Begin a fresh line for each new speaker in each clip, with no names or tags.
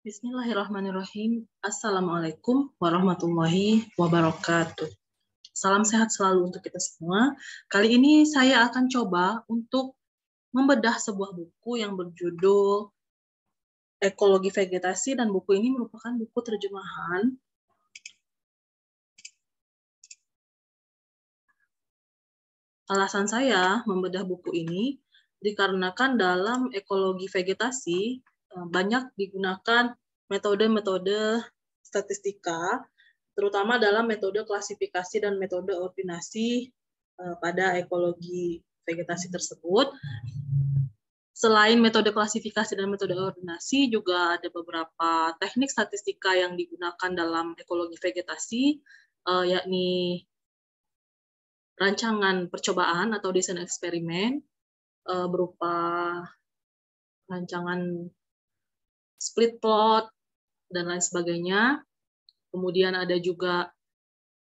Bismillahirrahmanirrahim. Assalamualaikum warahmatullahi wabarakatuh. Salam sehat selalu untuk kita semua. Kali ini saya akan coba untuk membedah sebuah buku yang berjudul Ekologi Vegetasi, dan buku ini merupakan buku terjemahan Alasan saya membedah buku ini dikarenakan dalam ekologi vegetasi banyak digunakan metode-metode statistika, terutama dalam metode klasifikasi dan metode ordinasi pada ekologi vegetasi tersebut. Selain metode klasifikasi dan metode ordinasi, juga ada beberapa teknik statistika yang digunakan dalam ekologi vegetasi, yakni rancangan percobaan atau desain eksperimen berupa rancangan split plot dan lain sebagainya. Kemudian ada juga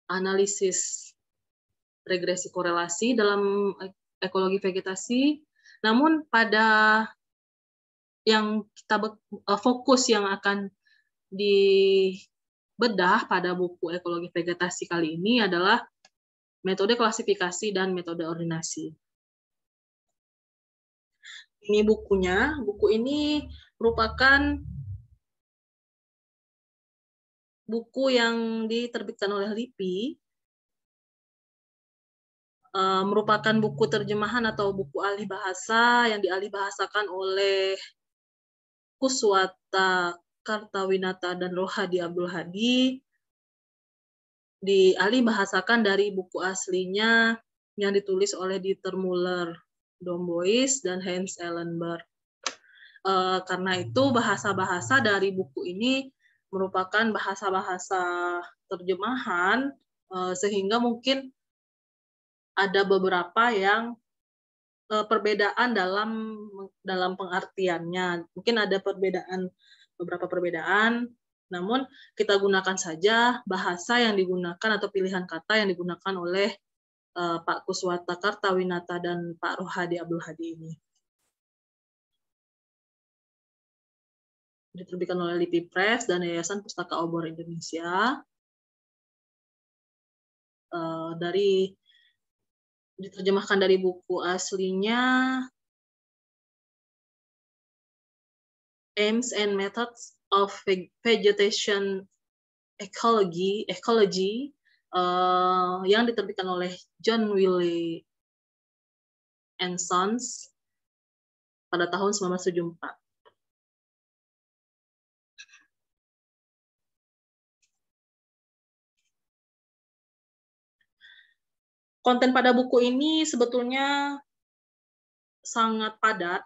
analisis regresi korelasi dalam ekologi vegetasi. Namun pada yang kita fokus yang akan dibedah pada buku ekologi vegetasi kali ini adalah metode klasifikasi dan metode ordinasi. Ini bukunya. Buku ini merupakan buku yang diterbitkan oleh LIPI, merupakan buku terjemahan atau buku alih bahasa yang dialih bahasakan oleh Kuswata Kartawinata dan Rohadi Abdul Hadi, dialih bahasakan dari buku aslinya yang ditulis oleh Dieter Müller, Dombois, dan Hans Ellenberg. Karena itu bahasa-bahasa dari buku ini merupakan bahasa-bahasa terjemahan, sehingga mungkin ada beberapa yang perbedaan dalam pengertiannya. Mungkin ada beberapa perbedaan, namun kita gunakan saja bahasa yang digunakan atau pilihan kata yang digunakan oleh Pak Kuswata Kartawinata dan Pak Rohadi Abdul Hadi ini. Diterbitkan oleh LIPI Press dan Yayasan Pustaka Obor Indonesia. Diterjemahkan dari buku aslinya Aims and Methods of Vegetation Ecology yang diterbitkan oleh John Wiley and Sons pada tahun 1974. Konten pada buku ini sebetulnya sangat padat,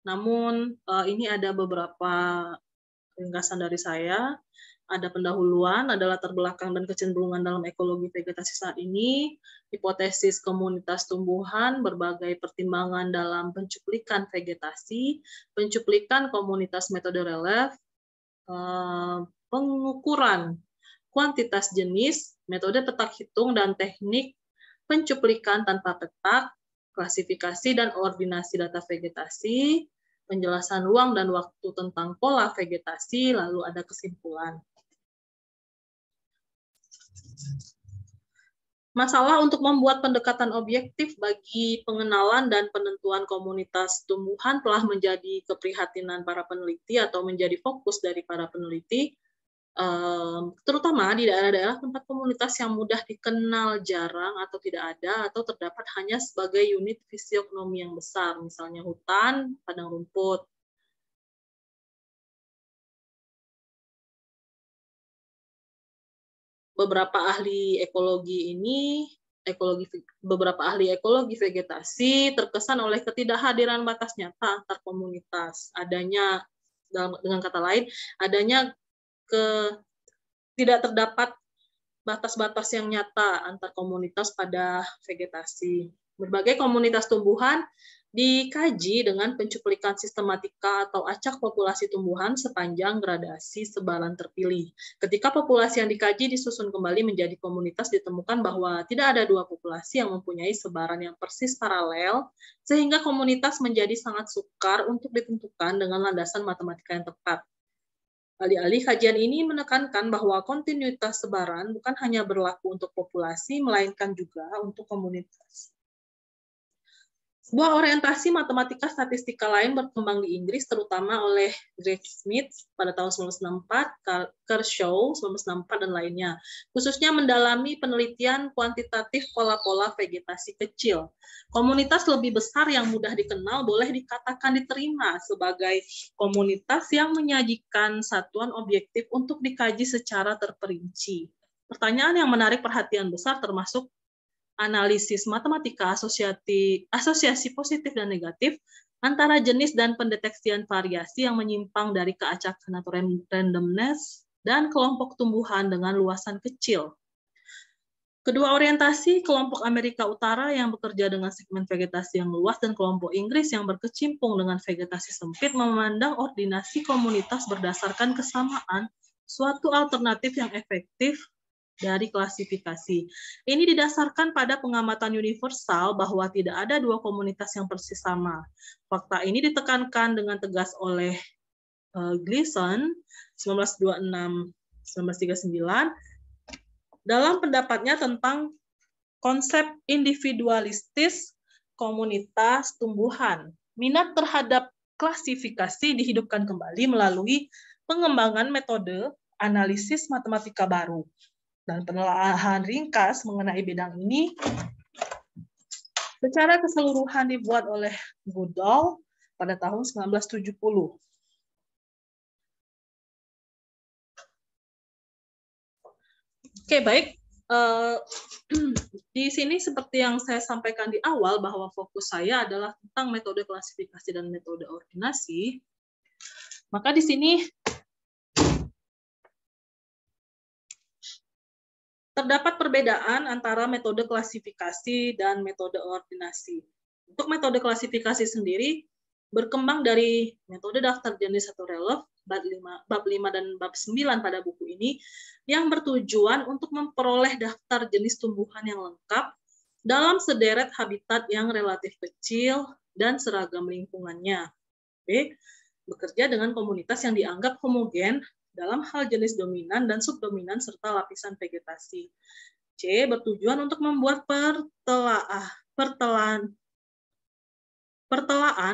namun ini ada beberapa ringkasan dari saya. Ada pendahuluan, ada latar belakang dan kecenderungan dalam ekologi vegetasi saat ini, hipotesis komunitas tumbuhan, berbagai pertimbangan dalam pencuplikan vegetasi, pencuplikan komunitas metode relief, pengukuran kuantitas jenis, metode petak hitung dan teknik pencuplikan tanpa petak, klasifikasi dan ordinasi data vegetasi, penjelasan ruang dan waktu tentang pola vegetasi, lalu ada kesimpulan. Masalah untuk membuat pendekatan objektif bagi pengenalan dan penentuan komunitas tumbuhan telah menjadi keprihatinan para peneliti atau menjadi fokus dari para peneliti, terutama di daerah-daerah tempat komunitas yang mudah dikenal jarang atau tidak ada atau terdapat hanya sebagai unit fisionomi yang besar, misalnya hutan, padang rumput. Beberapa ahli ekologi vegetasi terkesan oleh ketidakhadiran batas nyata antar komunitas. Dengan kata lain, tidak terdapat batas-batas yang nyata antar komunitas pada vegetasi. Berbagai komunitas tumbuhan dikaji dengan pencuplikan sistematika atau acak populasi tumbuhan sepanjang gradasi sebaran terpilih. Ketika populasi yang dikaji disusun kembali menjadi komunitas, ditemukan bahwa tidak ada dua populasi yang mempunyai sebaran yang persis paralel, sehingga komunitas menjadi sangat sukar untuk ditentukan dengan landasan matematika yang tepat. Alih-alih kajian ini menekankan bahwa kontinuitas sebaran bukan hanya berlaku untuk populasi, melainkan juga untuk komunitas. Sebuah orientasi matematika statistika lain berkembang di Inggris, terutama oleh Greg Smith pada tahun 1964, Kershaw 1964, dan lainnya, khususnya mendalami penelitian kuantitatif pola-pola vegetasi kecil. Komunitas lebih besar yang mudah dikenal boleh dikatakan diterima sebagai komunitas yang menyajikan satuan objektif untuk dikaji secara terperinci. Pertanyaan yang menarik perhatian besar termasuk analisis matematika asosiasi positif dan negatif antara jenis dan pendeteksian variasi yang menyimpang dari keacakan atau randomness dan kelompok tumbuhan dengan luasan kecil. Kedua orientasi, kelompok Amerika Utara yang bekerja dengan segmen vegetasi yang luas dan kelompok Inggris yang berkecimpung dengan vegetasi sempit, memandang ordinasi komunitas berdasarkan kesamaan suatu alternatif yang efektif dari klasifikasi. Ini didasarkan pada pengamatan universal bahwa tidak ada dua komunitas yang persis sama. Fakta ini ditekankan dengan tegas oleh Gleason 1926-1939 dalam pendapatnya tentang konsep individualistis komunitas tumbuhan. Minat terhadap klasifikasi dihidupkan kembali melalui pengembangan metode analisis matematika baru. Dan penelaahan ringkas mengenai bidang ini secara keseluruhan dibuat oleh Goodall pada tahun 1970. Oke, baik. Di sini seperti yang saya sampaikan di awal bahwa fokus saya adalah tentang metode klasifikasi dan metode ordinasi. Maka di sini terdapat perbedaan antara metode klasifikasi dan metode ordinasi. Untuk metode klasifikasi sendiri berkembang dari metode daftar jenis atau ReLEF, bab 5 dan bab 9 pada buku ini, yang bertujuan untuk memperoleh daftar jenis tumbuhan yang lengkap dalam sederet habitat yang relatif kecil dan seragam lingkungannya. B. Bekerja dengan komunitas yang dianggap homogen dalam hal jenis dominan dan subdominan serta lapisan vegetasi. C. Bertujuan untuk membuat pertelaan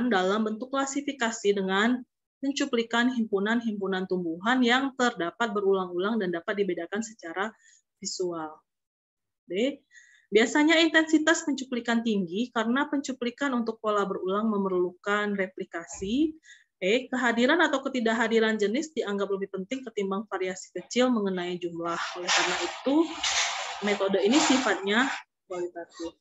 dalam bentuk klasifikasi dengan mencuplikan himpunan-himpunan tumbuhan yang terdapat berulang-ulang dan dapat dibedakan secara visual. D. Biasanya intensitas pencuplikan tinggi karena pencuplikan untuk pola berulang memerlukan replikasi. Kehadiran atau ketidakhadiran jenis dianggap lebih penting ketimbang variasi kecil mengenai jumlah. Oleh karena itu, metode ini sifatnya kualitatif.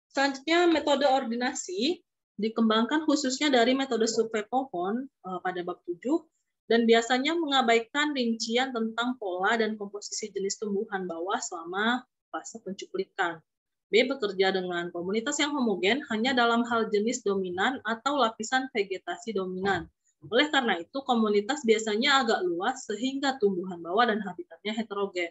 Selanjutnya, metode ordinasi dikembangkan khususnya dari metode survei pohon pada bab 7 dan biasanya mengabaikan rincian tentang pola dan komposisi jenis tumbuhan bawah selama fase pencuplikan. B. Bekerja dengan komunitas yang homogen hanya dalam hal jenis dominan atau lapisan vegetasi dominan. Oleh karena itu, komunitas biasanya agak luas sehingga tumbuhan bawah dan habitatnya heterogen.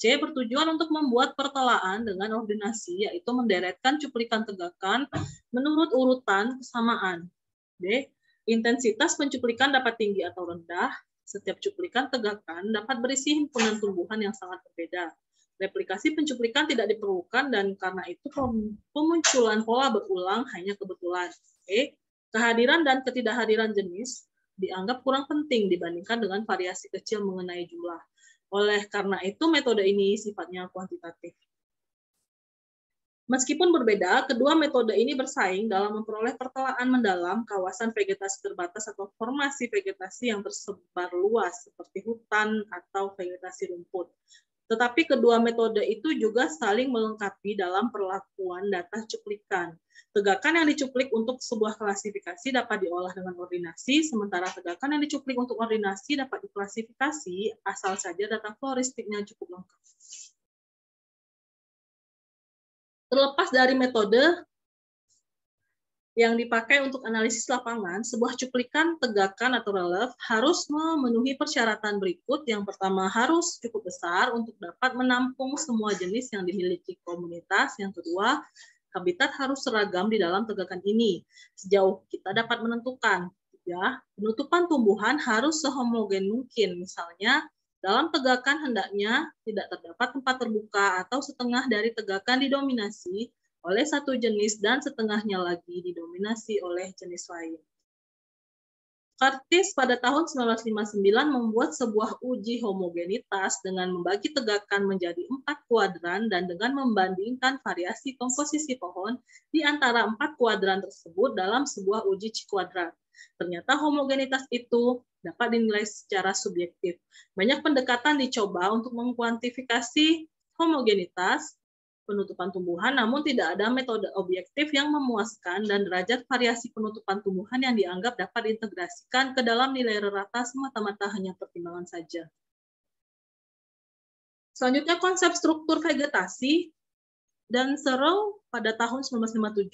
C. Bertujuan untuk membuat pertelaan dengan ordinasi, yaitu menderetkan cuplikan tegakan menurut urutan kesamaan. D. Intensitas pencuplikan dapat tinggi atau rendah. Setiap cuplikan tegakan dapat berisi himpunan tumbuhan yang sangat berbeda. Replikasi pencuplikan tidak diperlukan dan karena itu pemunculan pola berulang hanya kebetulan. Kehadiran dan ketidakhadiran jenis dianggap kurang penting dibandingkan dengan variasi kecil mengenai jumlah. Oleh karena itu metode ini sifatnya kuantitatif. Meskipun berbeda, kedua metode ini bersaing dalam memperoleh pertelaan mendalam kawasan vegetasi terbatas atau formasi vegetasi yang tersebar luas seperti hutan atau vegetasi rumput. Tetapi kedua metode itu juga saling melengkapi dalam perlakuan data cuplikan. Tegakan yang dicuplik untuk sebuah klasifikasi dapat diolah dengan ordinasi, sementara tegakan yang dicuplik untuk ordinasi dapat diklasifikasi asal saja data floristiknya cukup lengkap. Terlepas dari metode yang dipakai untuk analisis lapangan, sebuah cuplikan tegakan atau ReLEF harus memenuhi persyaratan berikut. Yang pertama, harus cukup besar untuk dapat menampung semua jenis yang dimiliki komunitas. Yang kedua, habitat harus seragam di dalam tegakan ini. Sejauh kita dapat menentukan, ya, penutupan tumbuhan harus sehomogen mungkin. Misalnya, dalam tegakan hendaknya tidak terdapat tempat terbuka atau setengah dari tegakan didominasi oleh satu jenis dan setengahnya lagi didominasi oleh jenis lain. Curtis pada tahun 1959 membuat sebuah uji homogenitas dengan membagi tegakan menjadi 4 kuadran dan dengan membandingkan variasi komposisi pohon di antara 4 kuadran tersebut dalam sebuah uji Ci-kuadrat. Ternyata homogenitas itu dapat dinilai secara subjektif. Banyak pendekatan dicoba untuk mengkuantifikasi homogenitas penutupan tumbuhan, namun tidak ada metode objektif yang memuaskan dan derajat variasi penutupan tumbuhan yang dianggap dapat diintegrasikan ke dalam nilai rata semata-mata hanya pertimbangan saja. Selanjutnya konsep struktur vegetasi dan Searle pada tahun 1957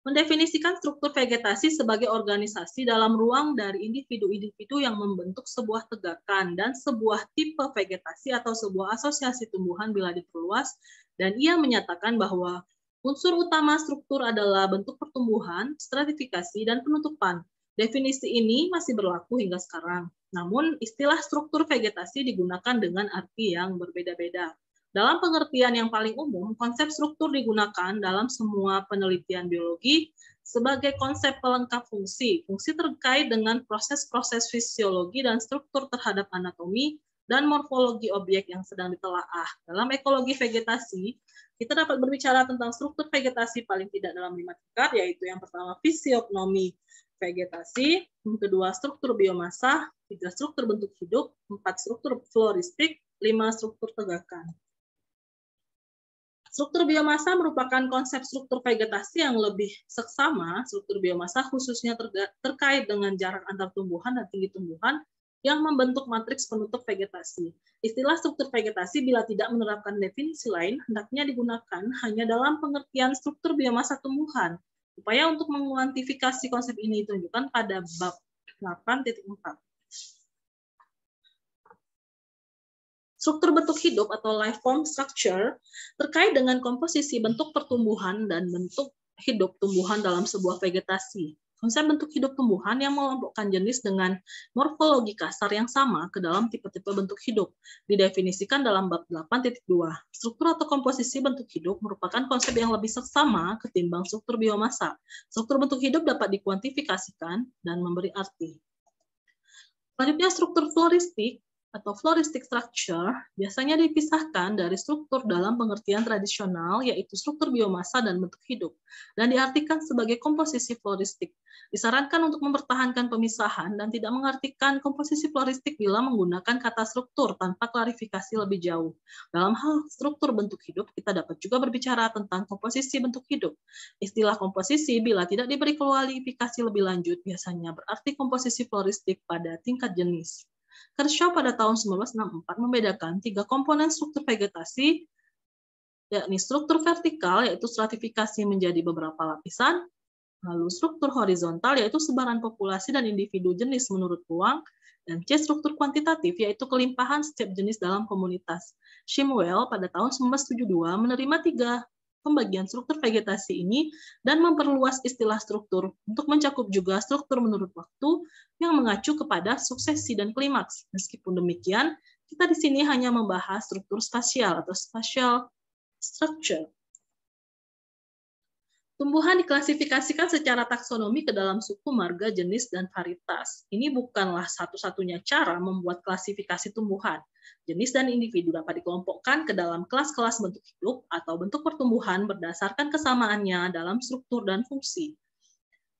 mendefinisikan struktur vegetasi sebagai organisasi dalam ruang dari individu-individu yang membentuk sebuah tegakan dan sebuah tipe vegetasi atau sebuah asosiasi tumbuhan bila diperluas, dan ia menyatakan bahwa unsur utama struktur adalah bentuk pertumbuhan, stratifikasi, dan penutupan. Definisi ini masih berlaku hingga sekarang. Namun, istilah struktur vegetasi digunakan dengan arti yang berbeda-beda. Dalam pengertian yang paling umum, konsep struktur digunakan dalam semua penelitian biologi sebagai konsep pelengkap fungsi. Fungsi terkait dengan proses-proses fisiologi dan struktur terhadap anatomi dan morfologi objek yang sedang ditelaah. Dalam ekologi vegetasi, kita dapat berbicara tentang struktur vegetasi paling tidak dalam 5 tingkat, yaitu yang pertama fisiognomi vegetasi, yang kedua struktur biomasa, 3 struktur bentuk hidup, 4 struktur floristik, 5 struktur tegakan. Struktur biomasa merupakan konsep struktur vegetasi yang lebih seksama. Struktur biomasa khususnya terkait dengan jarak antar tumbuhan dan tinggi tumbuhan yang membentuk matriks penutup vegetasi. Istilah struktur vegetasi bila tidak menerapkan definisi lain, hendaknya digunakan hanya dalam pengertian struktur biomasa tumbuhan. Upaya untuk menguantifikasi konsep ini ditunjukkan pada bab 8.4. Struktur bentuk hidup atau life form structure terkait dengan komposisi bentuk pertumbuhan dan bentuk hidup tumbuhan dalam sebuah vegetasi. Konsep bentuk hidup tumbuhan yang mengelompokkan jenis dengan morfologi kasar yang sama ke dalam tipe-tipe bentuk hidup didefinisikan dalam bab 8.2. Struktur atau komposisi bentuk hidup merupakan konsep yang lebih seksama ketimbang struktur biomasa. Struktur bentuk hidup dapat dikuantifikasikan dan memberi arti. Selanjutnya struktur floristik atau floristic structure biasanya dipisahkan dari struktur dalam pengertian tradisional, yaitu struktur biomasa dan bentuk hidup, dan diartikan sebagai komposisi floristik. Disarankan untuk mempertahankan pemisahan dan tidak mengartikan komposisi floristik bila menggunakan kata struktur tanpa klarifikasi lebih jauh. Dalam hal struktur bentuk hidup, kita dapat juga berbicara tentang komposisi bentuk hidup. Istilah komposisi bila tidak diberi kualifikasi lebih lanjut biasanya berarti komposisi floristik pada tingkat jenis. Kershaw pada tahun 1964 membedakan 3 komponen struktur vegetasi, yakni struktur vertikal, yaitu stratifikasi menjadi beberapa lapisan, lalu struktur horizontal, yaitu sebaran populasi dan individu jenis menurut ruang, dan C struktur kuantitatif, yaitu kelimpahan setiap jenis dalam komunitas. Shimwell pada tahun 1972 menerima 3 pembagian struktur vegetasi ini dan memperluas istilah struktur untuk mencakup juga struktur menurut waktu yang mengacu kepada suksesi dan klimaks. Meskipun demikian, kita di sini hanya membahas struktur spasial atau spatial structure. Tumbuhan diklasifikasikan secara taksonomi ke dalam suku, marga, jenis, dan varietas. Ini bukanlah satu-satunya cara membuat klasifikasi tumbuhan. Jenis dan individu dapat dikelompokkan ke dalam kelas-kelas bentuk hidup atau bentuk pertumbuhan berdasarkan kesamaannya dalam struktur dan fungsi.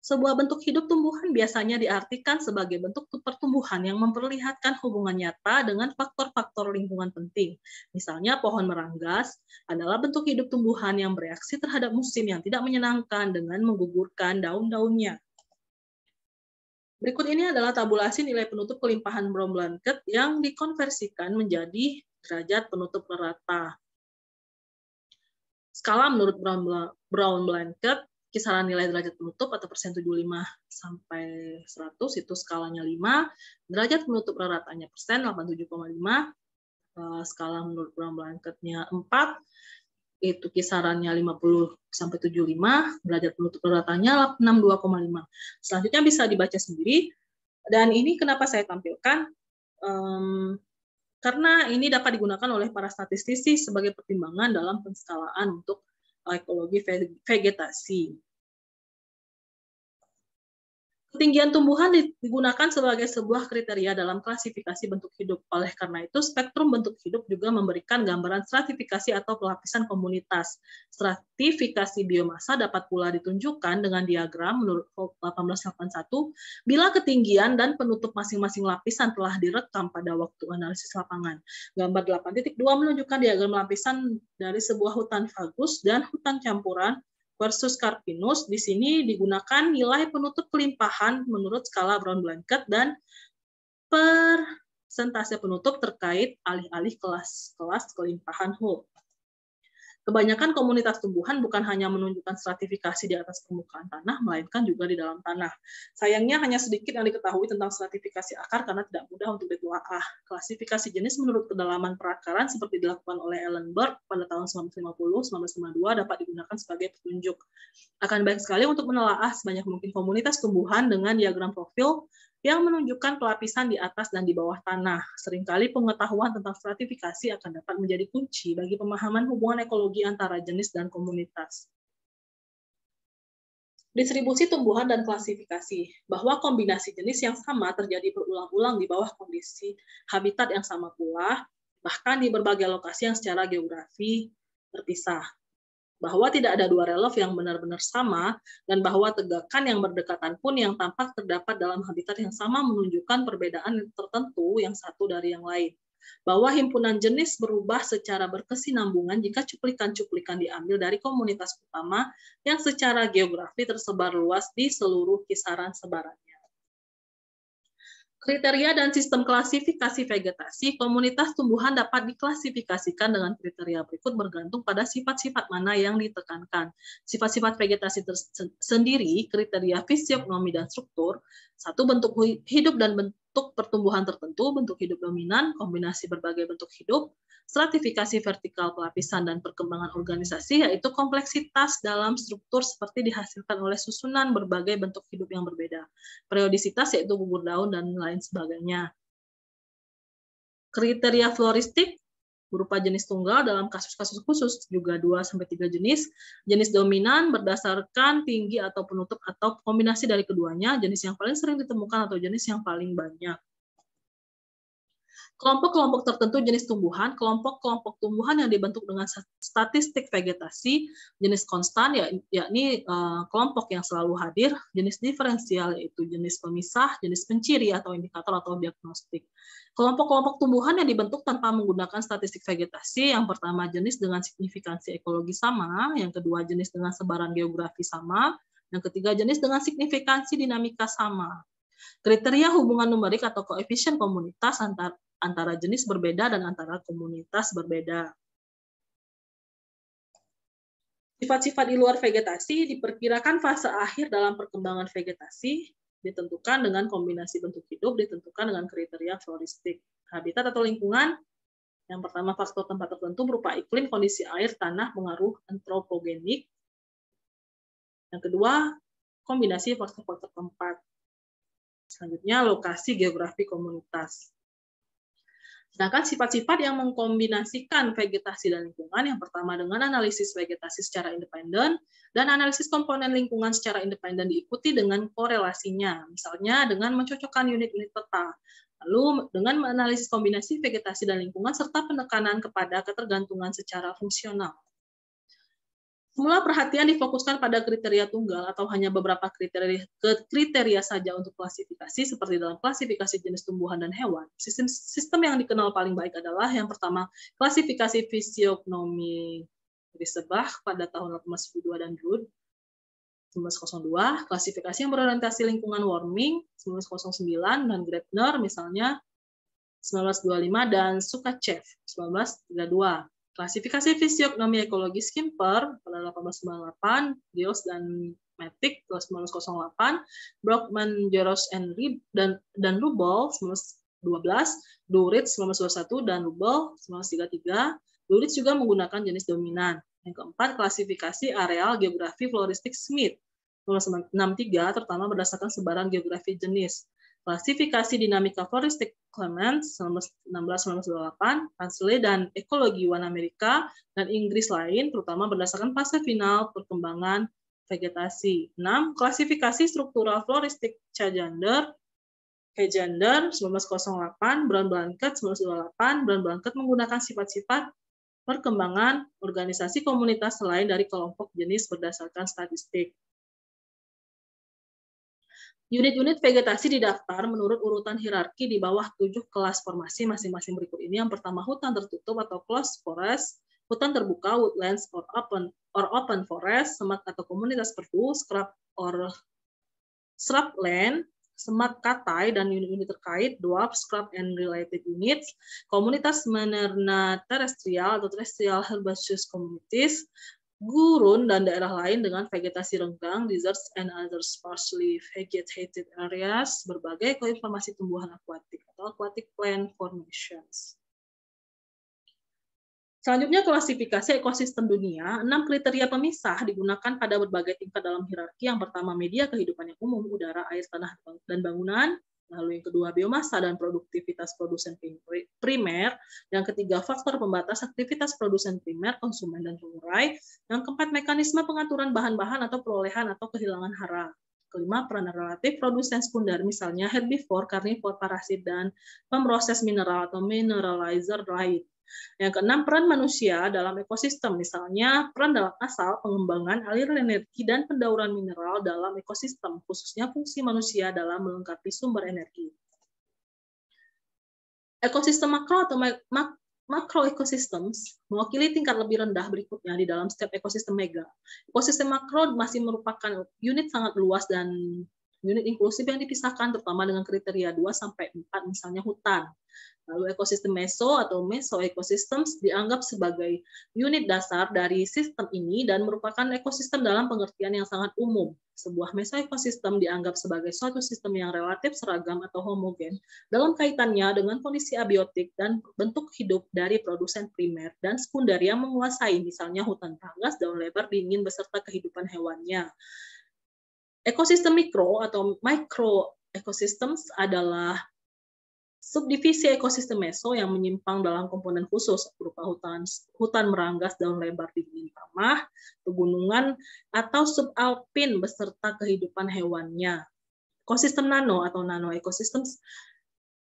Sebuah bentuk hidup tumbuhan biasanya diartikan sebagai bentuk pertumbuhan yang memperlihatkan hubungan nyata dengan faktor-faktor lingkungan penting. Misalnya pohon meranggas adalah bentuk hidup tumbuhan yang bereaksi terhadap musim yang tidak menyenangkan dengan menggugurkan daun-daunnya. Berikut ini adalah tabulasi nilai penutup kelimpahan Brown-Blanket yang dikonversikan menjadi derajat penutup rata. Skala menurut Brown-Blanket, kisaran nilai derajat penutup atau persen 75 sampai 100 itu skalanya 5, derajat penutup ratanya persen 87,5, skala menurut Brown-Blanketnya 4, itu kisarannya 50 sampai 75, derajat penutup daratanya 62,5. Selanjutnya bisa dibaca sendiri. Dan ini kenapa saya tampilkan? Karena ini dapat digunakan oleh para statistisi sebagai pertimbangan dalam penskalaan untuk ekologi vegetasi. Ketinggian tumbuhan digunakan sebagai sebuah kriteria dalam klasifikasi bentuk hidup. Oleh karena itu, spektrum bentuk hidup juga memberikan gambaran stratifikasi atau pelapisan komunitas. Stratifikasi biomasa dapat pula ditunjukkan dengan diagram menurut Vogt 1881 bila ketinggian dan penutup masing-masing lapisan telah direkam pada waktu analisis lapangan. Gambar 8.2 menunjukkan diagram lapisan dari sebuah hutan fagus dan hutan campuran versus Carpinus. Di sini digunakan nilai penutup kelimpahan menurut skala Brown-Blanket dan persentase penutup terkait alih-alih kelas-kelas kelimpahan Whole. Kebanyakan komunitas tumbuhan bukan hanya menunjukkan stratifikasi di atas permukaan tanah, melainkan juga di dalam tanah. Sayangnya hanya sedikit yang diketahui tentang stratifikasi akar karena tidak mudah untuk ditelaah. Klasifikasi jenis menurut kedalaman perakaran seperti dilakukan oleh Ellenberg pada tahun 1950-1952 dapat digunakan sebagai petunjuk. Akan baik sekali untuk menelaah sebanyak mungkin komunitas tumbuhan dengan diagram profil yang menunjukkan pelapisan di atas dan di bawah tanah. Seringkali pengetahuan tentang stratifikasi akan dapat menjadi kunci bagi pemahaman hubungan ekologi antara jenis dan komunitas. Distribusi tumbuhan dan klasifikasi, bahwa kombinasi jenis yang sama terjadi berulang-ulang di bawah kondisi habitat yang sama pula, bahkan di berbagai lokasi yang secara geografi terpisah. Bahwa tidak ada dua relief yang benar-benar sama, dan bahwa tegakan yang berdekatan pun yang tampak terdapat dalam habitat yang sama menunjukkan perbedaan tertentu yang satu dari yang lain. Bahwa himpunan jenis berubah secara berkesinambungan jika cuplikan-cuplikan diambil dari komunitas utama yang secara geografi tersebar luas di seluruh kisaran sebarannya. Kriteria dan sistem klasifikasi vegetasi, komunitas tumbuhan dapat diklasifikasikan dengan kriteria berikut bergantung pada sifat-sifat mana yang ditekankan. Sifat-sifat vegetasi sendiri, kriteria fisiognomi dan struktur, satu bentuk hidup dan bentuk pertumbuhan tertentu, bentuk hidup dominan, kombinasi berbagai bentuk hidup, stratifikasi vertikal pelapisan dan perkembangan organisasi, yaitu kompleksitas dalam struktur seperti dihasilkan oleh susunan berbagai bentuk hidup yang berbeda. Periodisitas yaitu gugur daun dan lain sebagainya. Kriteria floristik berupa jenis tunggal dalam kasus-kasus khusus juga 2-3 jenis. Jenis dominan berdasarkan tinggi atau penutup atau kombinasi dari keduanya, jenis yang paling sering ditemukan atau jenis yang paling banyak. Kelompok-kelompok tertentu jenis tumbuhan, kelompok-kelompok tumbuhan yang dibentuk dengan statistik vegetasi, jenis konstan yakni kelompok yang selalu hadir, jenis diferensial yaitu jenis pemisah, jenis penciri atau indikator atau diagnostik. Kelompok-kelompok tumbuhan yang dibentuk tanpa menggunakan statistik vegetasi, yang pertama jenis dengan signifikansi ekologi sama, yang kedua jenis dengan sebaran geografi sama, yang ketiga jenis dengan signifikansi dinamika sama. Kriteria hubungan numerik atau koefisien komunitas antara jenis berbeda dan antara komunitas berbeda. Sifat-sifat di luar vegetasi diperkirakan fase akhir dalam perkembangan vegetasi ditentukan dengan kombinasi bentuk hidup, ditentukan dengan kriteria floristik. Habitat atau lingkungan, yang pertama faktor tempat tertentu berupa iklim, kondisi air, tanah, pengaruh antropogenik. Yang kedua, kombinasi faktor-faktor tempat. Selanjutnya, lokasi geografi komunitas. Sedangkan sifat-sifat yang mengkombinasikan vegetasi dan lingkungan, yang pertama dengan analisis vegetasi secara independen, dan analisis komponen lingkungan secara independen diikuti dengan korelasinya, misalnya dengan mencocokkan unit-unit peta, lalu dengan menganalisis kombinasi vegetasi dan lingkungan, serta penekanan kepada ketergantungan secara fungsional. Semula perhatian difokuskan pada kriteria tunggal atau hanya beberapa kriteria saja untuk klasifikasi, seperti dalam klasifikasi jenis tumbuhan dan hewan. Sistem yang dikenal paling baik adalah yang pertama, klasifikasi fisiognomi Griesbach pada tahun 1802 dan Rudd 1902, klasifikasi yang berorientasi lingkungan Warming 1909 dan Gretner misalnya 1925 dan Sukachev 1932. Klasifikasi fisiognomi ekologi Skimper pada 1898, Dios dan Matic 1908, Brockman, Jaros, dan Rubel 1912, Duritz 1921 dan Rubel 1933. Duritz juga menggunakan jenis dominan. Yang keempat, klasifikasi areal geografi floristik Smith 1963, terutama berdasarkan sebaran geografi jenis. Klasifikasi dinamika floristik Clements 1928, Paisley dan ekologi One Amerika dan Inggris lain, terutama berdasarkan fase final perkembangan vegetasi. 6. Klasifikasi struktural floristik Challenger 1908, Brown Blanket 1928, Brown Blanket menggunakan sifat-sifat perkembangan organisasi komunitas selain dari kelompok jenis berdasarkan statistik. Unit-unit vegetasi didaftar menurut urutan hierarki di bawah 7 kelas formasi masing-masing berikut ini. Yang pertama, hutan tertutup atau closed forest, hutan terbuka, woodlands or open forest, semak atau komunitas perdu, scrub or shrubland, semak katai dan unit-unit terkait, dwarf, scrub and related units, komunitas menerna terestrial atau terrestrial herbaceous communities, gurun dan daerah lain dengan vegetasi renggang, deserts and other sparsely vegetated areas, berbagai koinformasi tumbuhan akuatik atau aquatic plant formations. Selanjutnya, klasifikasi ekosistem dunia. 6 kriteria pemisah digunakan pada berbagai tingkat dalam hierarki. Yang pertama, media kehidupan yang umum, udara, air, tanah, dan bangunan. Lalu yang kedua, biomasa dan produktivitas produsen primer. Yang ketiga, faktor pembatas aktivitas produsen primer, konsumen, dan pengurai. Yang keempat, mekanisme pengaturan bahan-bahan atau perolehan atau kehilangan hara. Kelima, peran relatif produsen sekunder, misalnya herbivore, carnivore, parasit, dan pemroses mineral atau mineralizer lain. Yang keenam, peran manusia dalam ekosistem, misalnya peran dalam asal, pengembangan, aliran energi, dan pendauran mineral dalam ekosistem, khususnya fungsi manusia dalam melengkapi sumber energi. Ekosistem makro atau macroecosystems mewakili tingkat lebih rendah berikutnya di dalam setiap ekosistem mega. Ekosistem makro masih merupakan unit sangat luas dan unit inklusif yang dipisahkan terutama dengan kriteria 2-4, misalnya hutan. Lalu ekosistem meso atau mesoecosystems dianggap sebagai unit dasar dari sistem ini dan merupakan ekosistem dalam pengertian yang sangat umum. Sebuah mesoekosistem dianggap sebagai suatu sistem yang relatif seragam atau homogen dalam kaitannya dengan kondisi abiotik dan bentuk hidup dari produsen primer dan sekunder yang menguasai, misalnya hutan tanggas, daun lebar, dingin, beserta kehidupan hewannya. Ekosistem mikro atau microecosystems adalah subdivisi ekosistem meso yang menyimpang dalam komponen khusus berupa hutan meranggas, daun lebar, dingin, tanah, pegunungan, atau subalpin beserta kehidupan hewannya. Ekosistem nano atau nanoecosystems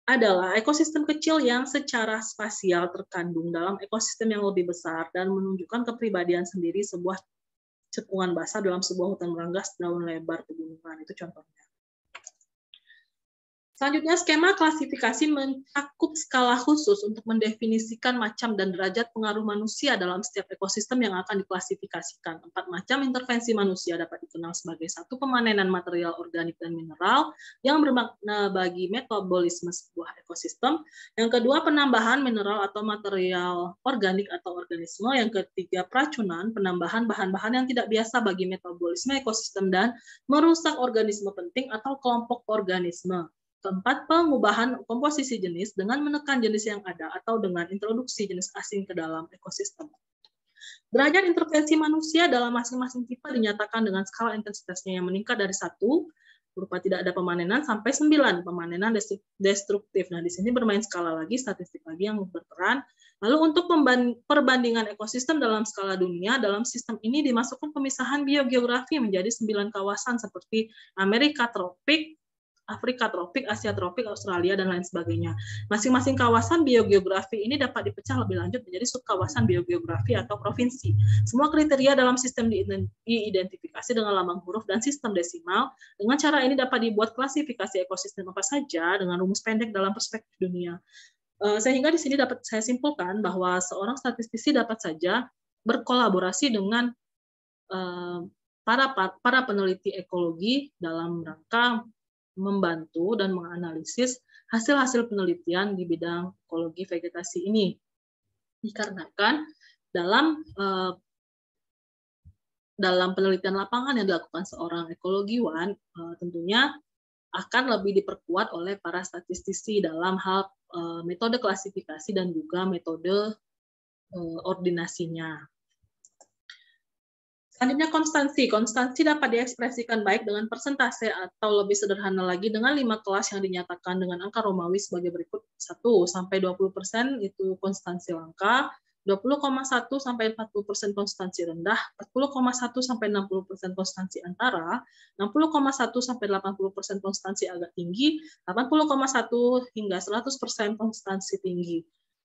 adalah ekosistem kecil yang secara spasial terkandung dalam ekosistem yang lebih besar dan menunjukkan kepribadian sendiri sebuah cekungan basah dalam sebuah hutan meranggas, daun lebar, pegunungan. Itu contohnya. Selanjutnya, skema klasifikasi mencakup skala khusus untuk mendefinisikan macam dan derajat pengaruh manusia dalam setiap ekosistem yang akan diklasifikasikan. 4 macam intervensi manusia dapat dikenal sebagai 1. Pemanenan material organik dan mineral yang bermakna bagi metabolisme sebuah ekosistem. Yang kedua, penambahan mineral atau material organik atau organisme. Yang ketiga, peracunan, penambahan bahan-bahan yang tidak biasa bagi metabolisme ekosistem dan merusak organisme penting atau kelompok organisme. Keempat, pengubahan komposisi jenis dengan menekan jenis yang ada atau dengan introduksi jenis asing ke dalam ekosistem. Derajat intervensi manusia dalam masing-masing tipe dinyatakan dengan skala intensitasnya yang meningkat dari 1, berupa tidak ada pemanenan, sampai 9, pemanenan destruktif. Nah, di sini bermain skala lagi, statistik lagi yang berperan. Lalu untuk perbandingan ekosistem dalam skala dunia, dalam sistem ini dimasukkan pemisahan biogeografi menjadi 9 kawasan seperti Amerika tropik, Afrika tropik, Asia tropik, Australia, dan lain sebagainya. Masing-masing kawasan biogeografi ini dapat dipecah lebih lanjut menjadi subkawasan biogeografi atau provinsi. Semua kriteria dalam sistem diidentifikasi dengan lambang huruf dan sistem desimal. Dengan cara ini dapat dibuat klasifikasi ekosistem apa saja dengan rumus pendek dalam perspektif dunia. Sehingga di sini dapat saya simpulkan bahwa seorang statistisi dapat saja berkolaborasi dengan para peneliti ekologi dalam rangka membantu dan menganalisis hasil-hasil penelitian di bidang ekologi vegetasi ini. Dikarenakan dalam penelitian lapangan yang dilakukan seorang ekologiwan tentunya akan lebih diperkuat oleh para statistisi dalam hal metode klasifikasi dan juga metode ordinasinya. Selanjutnya konstansi. Konstansi dapat diekspresikan baik dengan persentase atau lebih sederhana lagi dengan 5 kelas yang dinyatakan dengan angka Romawi sebagai berikut. 1 sampai 20% itu konstansi langka, 20,1 sampai 40% konstansi rendah, 40,1 sampai 60% konstansi antara, 60,1 sampai 80% konstansi agak tinggi, 80,1 hingga 100% konstansi tinggi.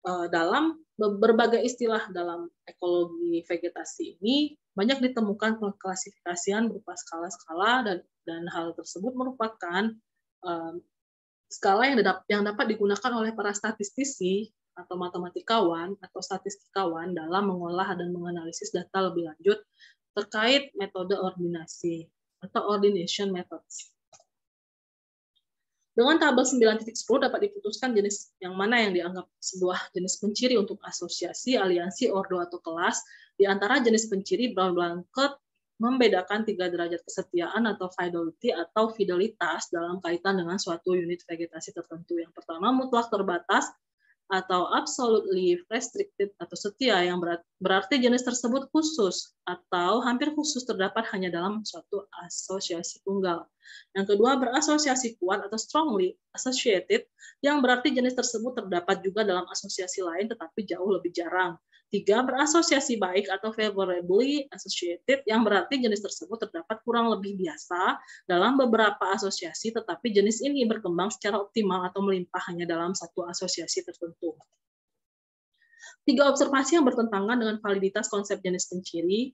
Dalam berbagai istilah dalam ekologi vegetasi ini banyak ditemukan pengklasifikasian berupa skala-skala dan hal tersebut merupakan skala yang dapat digunakan oleh para statistisi atau matematikawan atau statistikawan dalam mengolah dan menganalisis data lebih lanjut terkait metode ordinasi atau ordination methods. Dengan tabel 9.10 dapat diputuskan jenis yang mana yang dianggap sebuah jenis penciri untuk asosiasi, aliansi, ordo, atau kelas. Di antara jenis penciri, Brown Blanket membedakan 3 derajat kesetiaan atau fidelity atau fidelitas dalam kaitan dengan suatu unit vegetasi tertentu. Yang pertama, mutlak terbatas atau absolutely restricted atau setia, yang berarti jenis tersebut khusus atau hampir khusus terdapat hanya dalam suatu asosiasi tunggal. Yang kedua, berasosiasi kuat atau strongly associated, yang berarti jenis tersebut terdapat juga dalam asosiasi lain tetapi jauh lebih jarang. 3, berasosiasi baik atau favorably associated, yang berarti jenis tersebut terdapat kurang lebih biasa dalam beberapa asosiasi, tetapi jenis ini berkembang secara optimal atau melimpah hanya dalam satu asosiasi tertentu. 3 observasi yang bertentangan dengan validitas konsep jenis penciri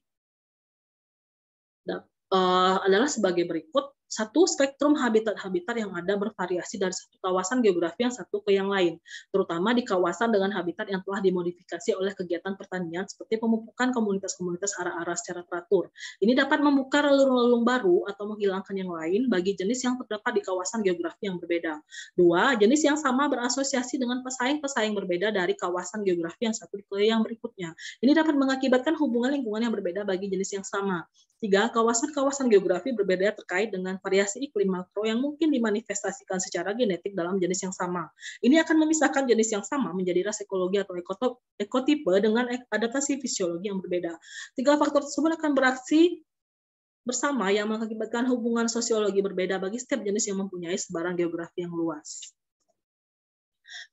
adalah sebagai berikut. 1, spektrum habitat-habitat yang ada bervariasi dari satu kawasan geografi yang satu ke yang lain, terutama di kawasan dengan habitat yang telah dimodifikasi oleh kegiatan pertanian seperti pemupukan komunitas-komunitas ara-ara secara teratur. Ini dapat membuka relung-relung baru atau menghilangkan yang lain bagi jenis yang terdapat di kawasan geografi yang berbeda. 2, jenis yang sama berasosiasi dengan pesaing-pesaing berbeda dari kawasan geografi yang satu ke yang berikutnya. Ini dapat mengakibatkan hubungan lingkungan yang berbeda bagi jenis yang sama. 3, kawasan-kawasan geografi berbeda terkait dengan variasi iklim makro yang mungkin dimanifestasikan secara genetik dalam jenis yang sama. Ini akan memisahkan jenis yang sama menjadi ras ekologi atau ekotipe dengan adaptasi fisiologi yang berbeda. 3 faktor tersebut akan beraksi bersama yang mengakibatkan hubungan sosiologi berbeda bagi setiap jenis yang mempunyai sebaran geografi yang luas.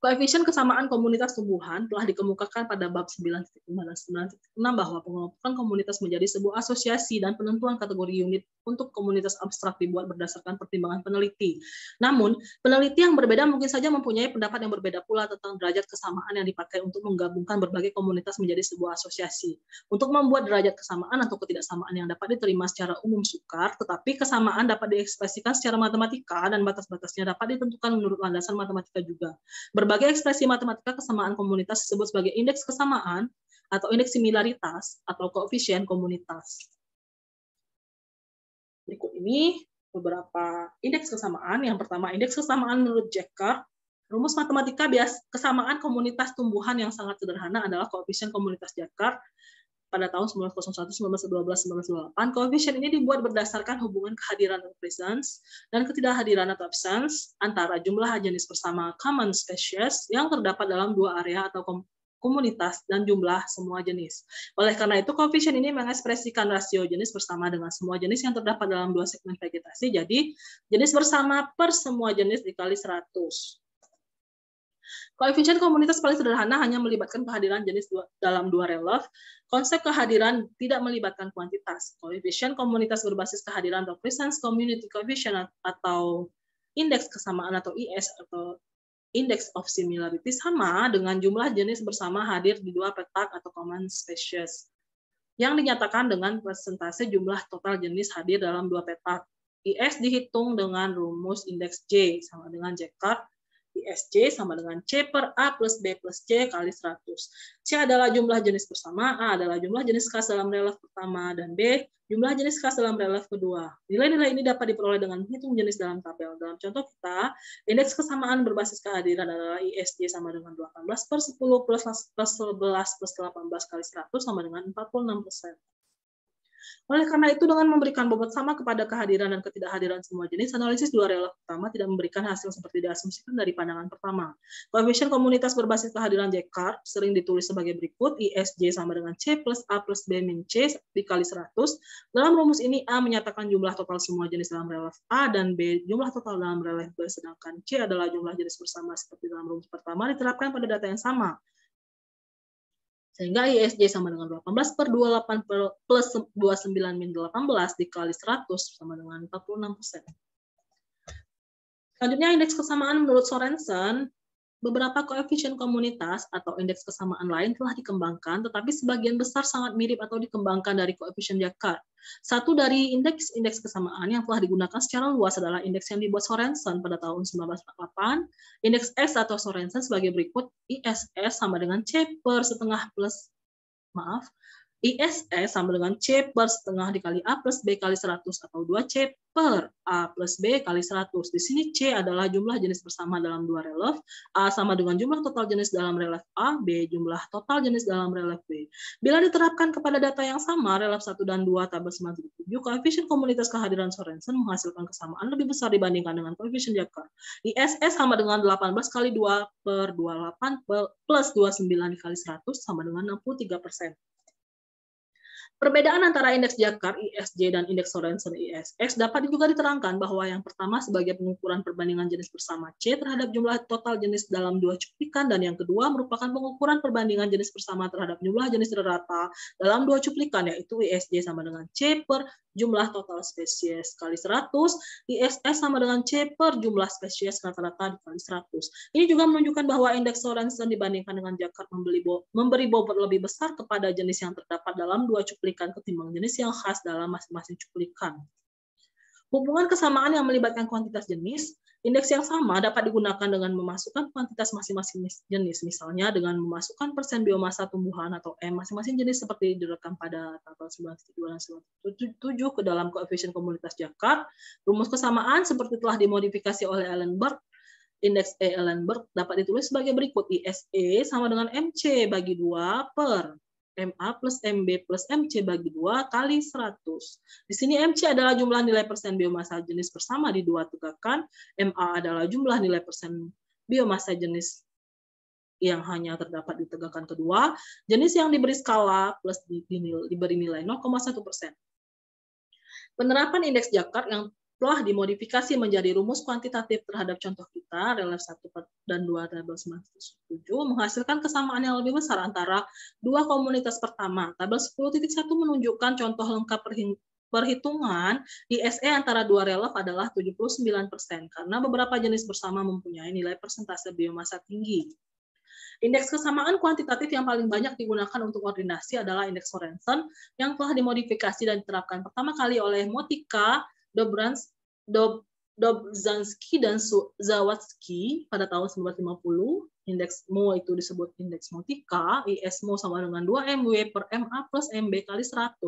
Koefisien kesamaan komunitas tumbuhan telah dikemukakan pada bab 9.5 dan 9.6 bahwa pengelompokan komunitas menjadi sebuah asosiasi dan penentuan kategori unit untuk komunitas abstrak dibuat berdasarkan pertimbangan peneliti. Namun, peneliti yang berbeda mungkin saja mempunyai pendapat yang berbeda pula tentang derajat kesamaan yang dipakai untuk menggabungkan berbagai komunitas menjadi sebuah asosiasi. Untuk membuat derajat kesamaan atau ketidaksamaan yang dapat diterima secara umum sukar, tetapi kesamaan dapat diekspresikan secara matematika dan batas-batasnya dapat ditentukan menurut landasan matematika juga. Berbagai ekspresi matematika kesamaan komunitas disebut sebagai indeks kesamaan atau indeks similaritas atau koefisien komunitas. Berikut ini beberapa indeks kesamaan. Yang pertama, indeks kesamaan menurut Jaccard. Rumus matematika kesamaan komunitas tumbuhan yang sangat sederhana adalah koefisien komunitas Jaccard pada tahun 1901, 1912, 1928. Koefisien ini dibuat berdasarkan hubungan kehadiran atau presence dan ketidakhadiran atau absence antara jumlah jenis bersama common species yang terdapat dalam 2 area atau komunitas dan jumlah semua jenis. Oleh karena itu, koefisien ini mengekspresikan rasio jenis bersama dengan semua jenis yang terdapat dalam 2 segmen vegetasi. Jadi, jenis bersama per semua jenis dikali 100. Koefisien komunitas paling sederhana hanya melibatkan kehadiran jenis dalam 2 relief. Konsep kehadiran tidak melibatkan kuantitas. Koefisien komunitas berbasis kehadiran atau presence community coefficient atau indeks kesamaan atau IS atau Index of Similarity sama dengan jumlah jenis bersama hadir di 2 petak atau common species yang dinyatakan dengan persentase jumlah total jenis hadir dalam 2 petak. IS dihitung dengan rumus indeks J sama dengan Jaccard. ISJ sama dengan C per A plus B plus C kali 100. C adalah jumlah jenis bersama, A adalah jumlah jenis khas dalam relief pertama, dan B jumlah jenis khas dalam relief kedua. Nilai-nilai ini dapat diperoleh dengan menghitung jenis dalam tabel. Dalam contoh kita, indeks kesamaan berbasis kehadiran adalah ISJ sama dengan 18 per 10 plus 11 plus 18 kali 100 sama dengan 46%. Oleh karena itu, dengan memberikan bobot sama kepada kehadiran dan ketidakhadiran semua jenis, analisis dua relaf pertama tidak memberikan hasil seperti diasumsikan dari pandangan pertama. Koefisien komunitas berbasis kehadiran Descartes sering ditulis sebagai berikut: ISJ sama dengan C plus A plus B min C dikali 100. Dalam rumus ini, A menyatakan jumlah total semua jenis dalam relaf A dan B jumlah total dalam relaf B, sedangkan C adalah jumlah jenis bersama seperti dalam rumus pertama diterapkan pada data yang sama. Sehingga ISJ sama dengan 18 per 28 plus 29 min 18 dikali 100 sama dengan 46%. Selanjutnya, indeks kesamaan menurut Sorensen. Beberapa koefisien komunitas atau indeks kesamaan lain telah dikembangkan, tetapi sebagian besar sangat mirip atau dikembangkan dari koefisien Descartes. Satu dari indeks kesamaan yang telah digunakan secara luas adalah indeks yang dibuat Sorensen pada tahun 1948. Indeks S atau Sorensen sebagai berikut: ISS sama dengan C per setengah plus, ISS sama dengan C per setengah dikali A plus B kali 100 atau 2C per A plus B kali 100. Di sini C adalah jumlah jenis bersama dalam dua relaf, A sama dengan jumlah total jenis dalam relaf A, B jumlah total jenis dalam relaf B. Bila diterapkan kepada data yang sama, relaf 1 dan 2 tabel 97, koefisien komunitas kehadiran Sorensen menghasilkan kesamaan lebih besar dibandingkan dengan koefisien Descartes. ISS sama dengan 18 kali 2 per 28 plus 29 dikali 100 sama dengan 63%. Perbedaan antara indeks Descartes ISJ dan indeks Sorensen ISX dapat juga diterangkan bahwa yang pertama sebagai pengukuran perbandingan jenis bersama C terhadap jumlah total jenis dalam dua cuplikan, dan yang kedua merupakan pengukuran perbandingan jenis bersama terhadap jumlah jenis rata dalam dua cuplikan, yaitu ISJ sama dengan C per jumlah total spesies kali 100, ISS sama dengan C per jumlah spesies rata-rata dikali 100. Ini juga menunjukkan bahwa indeks Sorensen dibandingkan dengan Descartes memberi bobot lebih besar kepada jenis yang terdapat dalam dua cuplikan ketimbang jenis yang khas dalam masing-masing cuplikan. Hubungan kesamaan yang melibatkan kuantitas jenis, indeks yang sama dapat digunakan dengan memasukkan kuantitas masing-masing jenis, misalnya dengan memasukkan persen biomasa tumbuhan atau M masing-masing jenis seperti direkam pada tabel 92 dan 97 ke dalam koefisien komunitas Descartes. Rumus kesamaan seperti telah dimodifikasi oleh Ehlenberg. Indeks E Ehlenberg dapat ditulis sebagai berikut: ISE sama dengan MC bagi 2 per MA plus MB plus MC bagi 2 kali 100. Di sini MC adalah jumlah nilai persen biomasa jenis bersama di dua tegakan, MA adalah jumlah nilai persen biomasa jenis yang hanya terdapat di tegakan kedua, jenis yang diberi skala plus diberi nilai 0,1%. Penerapan indeks Descartes yang telah dimodifikasi menjadi rumus kuantitatif terhadap contoh kita, relaf 1 dan 2 tabel 97, menghasilkan kesamaan yang lebih besar antara dua komunitas pertama. Tabel 10.1 menunjukkan contoh lengkap perhitungan ISE antara dua relaf adalah 79%, karena beberapa jenis bersama mempunyai nilai persentase biomasa tinggi. Indeks kesamaan kuantitatif yang paling banyak digunakan untuk koordinasi adalah indeks Sorensen yang telah dimodifikasi dan diterapkan pertama kali oleh Motyka, Dobzhansky, dan Zawadzki pada tahun 1950. Indeks Mo itu disebut indeks Motyka, IS-Mo sama dengan 2 MW per MA plus MB kali 100.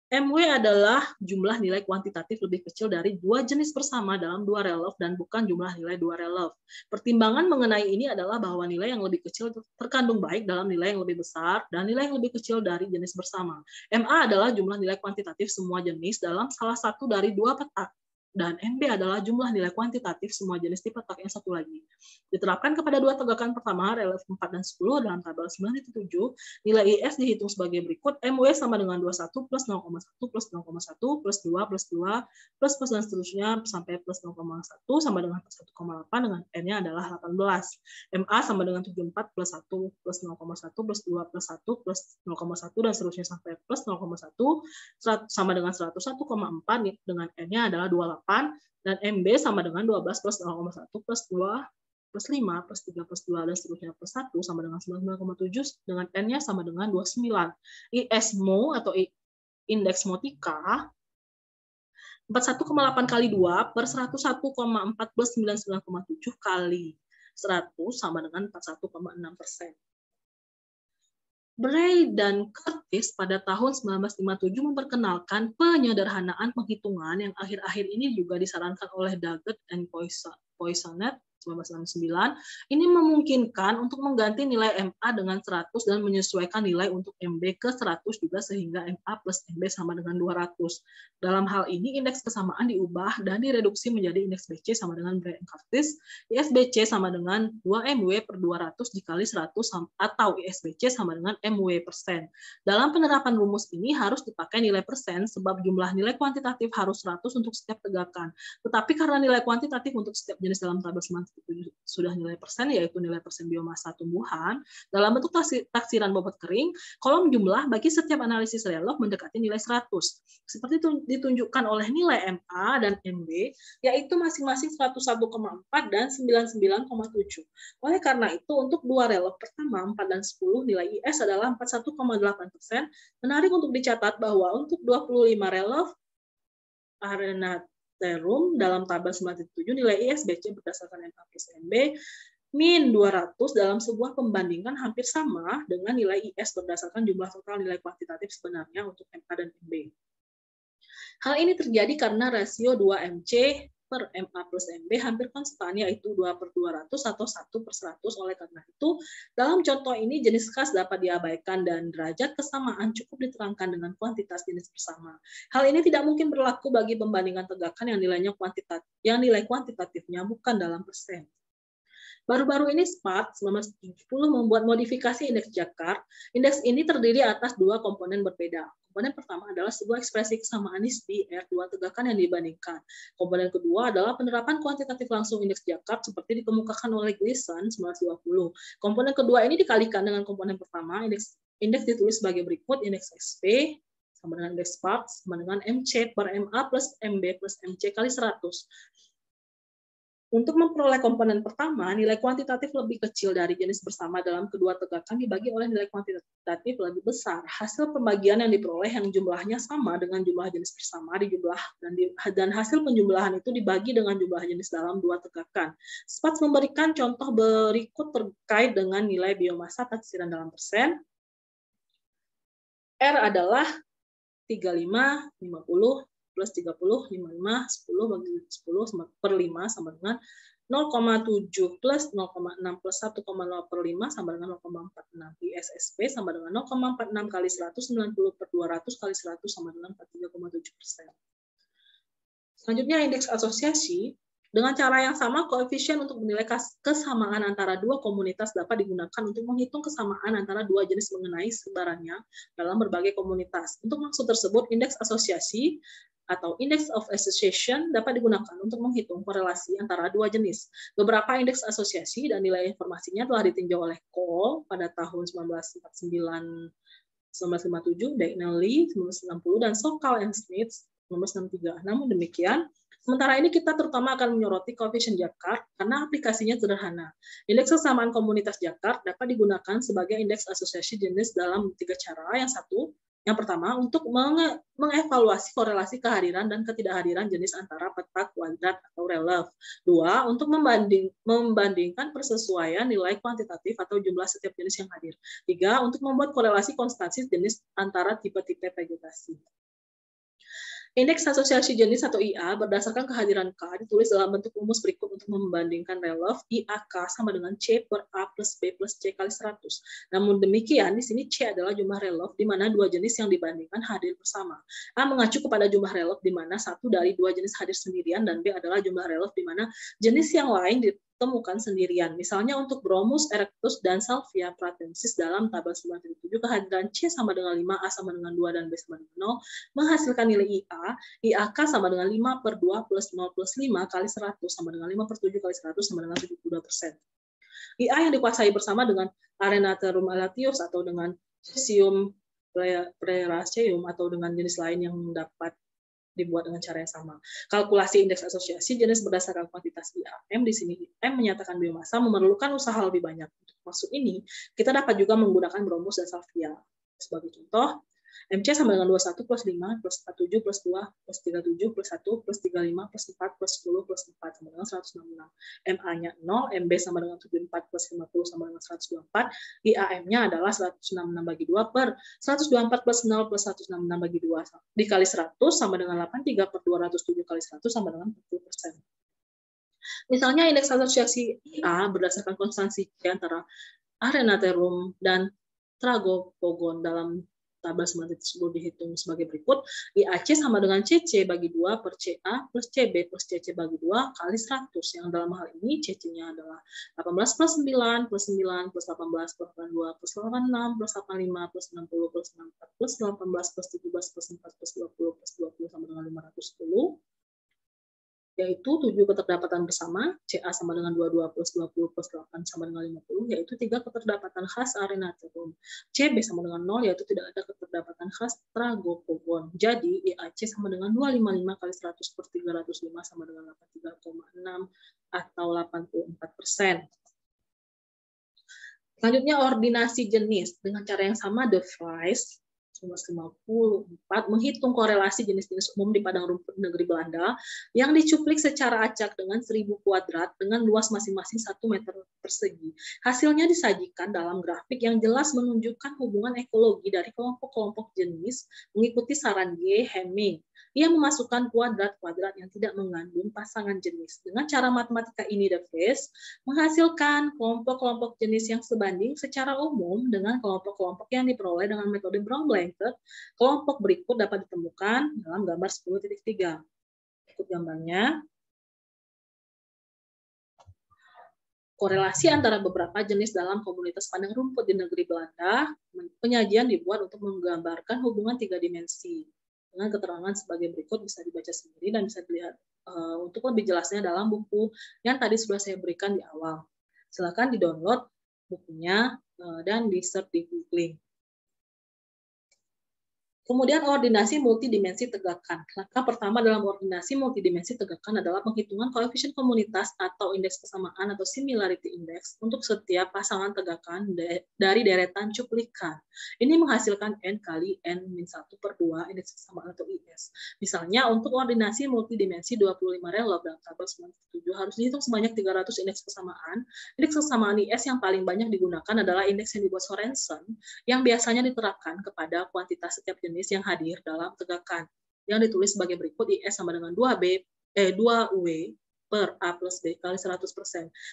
MW adalah jumlah nilai kuantitatif lebih kecil dari dua jenis bersama dalam dua relaf dan bukan jumlah nilai dua relaf. Pertimbangan mengenai ini adalah bahwa nilai yang lebih kecil terkandung baik dalam nilai yang lebih besar dan nilai yang lebih kecil dari jenis bersama. MA adalah jumlah nilai kuantitatif semua jenis dalam salah satu dari dua petak, dan MB adalah jumlah nilai kuantitatif semua jenis di petak yang satu lagi. Diterapkan kepada dua tegakan pertama, relaf 4 dan 10 dalam tabel 9.7, nilai IS dihitung sebagai berikut: MW sama dengan 21 plus 0,1 plus 0,1 plus 2 plus 2 plus dan seterusnya sampai plus 0,1 sama dengan plus 1,8 dengan N-nya adalah 18. MA sama dengan 74 plus 1 plus 0,1 plus 2 plus 1 plus 0,1 dan seterusnya sampai plus 0,1 sama dengan 101,4 dengan N-nya adalah 28. Dan MB sama dengan 12 plus 0,1 plus 2 plus 5 plus 3 plus 2 dan seterusnya plus 1 sama dengan 99,7 dengan N-nya sama dengan 29. IS-Mo atau indeks Motyka 41,8 kali 2 per 101,4 plus 99,7 kali 100 sama dengan 41,6%. Bray dan Curtis pada tahun 1957 memperkenalkan penyederhanaan penghitungan yang akhir-akhir ini juga disarankan oleh Daggett dan Poisonnet 1969, ini memungkinkan untuk mengganti nilai MA dengan 100 dan menyesuaikan nilai untuk MB ke 100 juga sehingga MA plus MB sama dengan 200. Dalam hal ini, indeks kesamaan diubah dan direduksi menjadi indeks BC sama dengan Brand-Curtis, ISBC sama dengan 2MW per 200 dikali 100 atau ISBC sama dengan MW persen. Dalam penerapan rumus ini harus dipakai nilai persen sebab jumlah nilai kuantitatif harus 100 untuk setiap tegakan. Tetapi karena nilai kuantitatif untuk setiap jenis dalam tabel semangat itu sudah nilai persen, yaitu nilai persen biomasa tumbuhan, dalam bentuk taksiran bobot kering, kolom jumlah bagi setiap analisis relov mendekati nilai 100. Seperti itu ditunjukkan oleh nilai MA dan MB, yaitu masing-masing 101,4 dan 99,7. Oleh karena itu, untuk dua relov pertama, 4 dan 10, nilai IS adalah 41,8%. Menarik untuk dicatat bahwa untuk 25 relov Arenaterum dalam tabel 97 nilai ISBC berdasarkan MA plus MB min 200 dalam sebuah pembandingan hampir sama dengan nilai IS berdasarkan jumlah total nilai kuantitatif sebenarnya untuk MA dan MB. Hal ini terjadi karena rasio 2MC per MA plus MB hampir konstan, yaitu 2/200 atau 1/100. Oleh karena itu, dalam contoh ini jenis khas dapat diabaikan dan derajat kesamaan cukup diterangkan dengan kuantitas jenis bersama. Hal ini tidak mungkin berlaku bagi pembandingan tegakan yang nilai kuantitatifnya bukan dalam persen. Baru-baru ini SPAT 1970 membuat modifikasi indeks Jakart. Indeks ini terdiri atas dua komponen berbeda. Komponen pertama adalah sebuah ekspresi kesamaan nisbi R2 tegakan yang dibandingkan. Komponen kedua adalah penerapan kuantitatif langsung indeks Jakart seperti dikemukakan oleh Gleason 1920. Komponen kedua ini dikalikan dengan komponen pertama. Indeks ditulis sebagai berikut: indeks SP sama dengan indeks SPAT sama dengan MC per MA plus MB plus MC kali 100. Untuk memperoleh komponen pertama, nilai kuantitatif lebih kecil dari jenis bersama dalam kedua tegakan dibagi oleh nilai kuantitatif lebih besar. Hasil pembagian yang diperoleh yang jumlahnya sama dengan jumlah jenis bersama dijumlah dan hasil penjumlahan itu dibagi dengan jumlah jenis dalam dua tegakan. SPAT memberikan contoh berikut terkait dengan nilai biomasa taksiran dalam persen. R adalah 35, 50, plus 30, 55, 10 bagi 10 per 5 sama dengan 0,7 plus 0,6 plus 1,0 per 5 sama dengan 0,46. ISSP sama dengan 0,46 kali 190 per 200 kali 100 sama dengan 43,7%. Selanjutnya indeks asosiasi. Dengan cara yang sama, koefisien untuk menilai kesamaan antara dua komunitas dapat digunakan untuk menghitung kesamaan antara dua jenis mengenai sebarannya dalam berbagai komunitas. Untuk maksud tersebut, indeks asosiasi atau index of association dapat digunakan untuk menghitung korelasi antara dua jenis. Beberapa indeks asosiasi dan nilai informasinya telah ditinjau oleh Cole pada tahun 1957, Dagnall-Lee 1960, dan Sokal and Smith 1963. Namun demikian, sementara ini kita terutama akan menyoroti koefisien Jakart karena aplikasinya sederhana. Indeks kesamaan komunitas Jakart dapat digunakan sebagai indeks asosiasi jenis dalam tiga cara. Yang pertama, untuk mengevaluasi korelasi kehadiran dan ketidakhadiran jenis antara peta, kuadrat, atau relef. Dua, untuk membandingkan persesuaian nilai kuantitatif atau jumlah setiap jenis yang hadir. Tiga, untuk membuat korelasi konstansi jenis antara tipe-tipe vegetasi. Indeks asosiasi jenis atau IA berdasarkan kehadiran K ditulis dalam bentuk rumus berikut untuk membandingkan relef IAK sama dengan C per A plus B plus C kali 100. Namun demikian, di sini C adalah jumlah relef di mana dua jenis yang dibandingkan hadir bersama. A mengacu kepada jumlah relef di mana satu dari dua jenis hadir sendirian dan B adalah jumlah relef di mana jenis yang lain ditemukan sendirian. Misalnya untuk Bromus erectus dan Salvia pratensis dalam tabel 97 kehadiran C sama dengan 5, A sama dengan 2, dan B sama dengan 0 menghasilkan nilai IA. IAK sama dengan 5 per 2 plus 0 plus 5 kali 100 sama dengan 5 per 7 kali 100 sama dengan 72%. IA yang dikuasai bersama dengan Arenaterum elateus atau dengan Cesium praeraceum atau dengan jenis lain yang dapat dibuat dengan cara yang sama. Kalkulasi indeks asosiasi jenis berdasarkan kuantitas IAM, di sini M menyatakan biomasa memerlukan usaha lebih banyak. Untuk maksud ini, kita dapat juga menggunakan Bromus dan Salvia. Sebagai contoh, MC sama dengan 21 plus 5 plus 47 plus 2 plus 37 plus 1 plus 35 plus 4 plus 10 plus 4 sama dengan 166. MA-nya 0, MB sama dengan 74 plus 50 sama dengan 124. IAM-nya adalah 166 bagi 2 per 124 plus 0 plus 166 bagi 2 dikali 100 sama dengan 83 per 207 kali 100 sama dengan 40%. Misalnya indeks asosiasi IA berdasarkan konstansi C antara Arenatherum dan Tragopogon dalam tabel semangat tersebut dihitung sebagai berikut. IAC sama dengan CC bagi 2 per CA plus CB plus CC bagi 2 kali 100. Yang dalam hal ini CC-nya adalah 18 plus 9 plus 9 plus 18 plus 82 plus 86 plus 85 plus 60 plus 64 plus 18 plus 17 plus 4 plus 20 plus 20 sama dengan 510. Yaitu 7 keterdapatan bersama, CA sama dengan 22 plus 20 plus 8 sama dengan 50, yaitu 3 keterdapatan khas Arenatherum. CB sama dengan 0, yaitu tidak ada keterdapatan khas Tragopogon. Jadi, IAC sama dengan 255 kali 100 per 305 sama dengan 83,6 atau 84%. Selanjutnya, ordinasi jenis. Dengan cara yang sama, De Vries 1954 menghitung korelasi jenis-jenis umum di padang rumput negeri Belanda yang dicuplik secara acak dengan 1000 kuadrat dengan luas masing-masing 1 meter persegi. Hasilnya disajikan dalam grafik yang jelas menunjukkan hubungan ekologi dari kelompok-kelompok jenis mengikuti saran G. Hemming. Ia memasukkan kuadrat-kuadrat yang tidak mengandung pasangan jenis. Dengan cara matematika ini, De Vries menghasilkan kelompok-kelompok jenis yang sebanding secara umum dengan kelompok-kelompok yang diperoleh dengan metode Brown-Blanket. Kelompok berikut dapat ditemukan dalam gambar 10.3. Ikut gambarnya. Korelasi antara beberapa jenis dalam komunitas padang rumput di negeri Belanda. Penyajian dibuat untuk menggambarkan hubungan 3 dimensi. Dengan keterangan sebagai berikut bisa dibaca sendiri dan bisa dilihat untuk lebih jelasnya dalam buku yang tadi sudah saya berikan di awal. Silakan di-download bukunya dan di-search di Googling. Kemudian ordinasi multidimensi tegakan. Langkah pertama dalam ordinasi multidimensi tegakan adalah penghitungan koefisien komunitas atau indeks kesamaan atau similarity index untuk setiap pasangan tegakan dari deretan cuplikan. Ini menghasilkan N kali N-1 per 2 indeks kesamaan atau IS. Misalnya untuk ordinasi multidimensi 25 relov dalam tabel 97 harus dihitung sebanyak 300 indeks kesamaan. Indeks kesamaan IS yang paling banyak digunakan adalah indeks yang dibuat Sorensen yang biasanya diterapkan kepada kuantitas setiap jenis yang hadir dalam tegakan yang ditulis sebagai berikut. IS sama dengan 2W per A plus B kali 100%.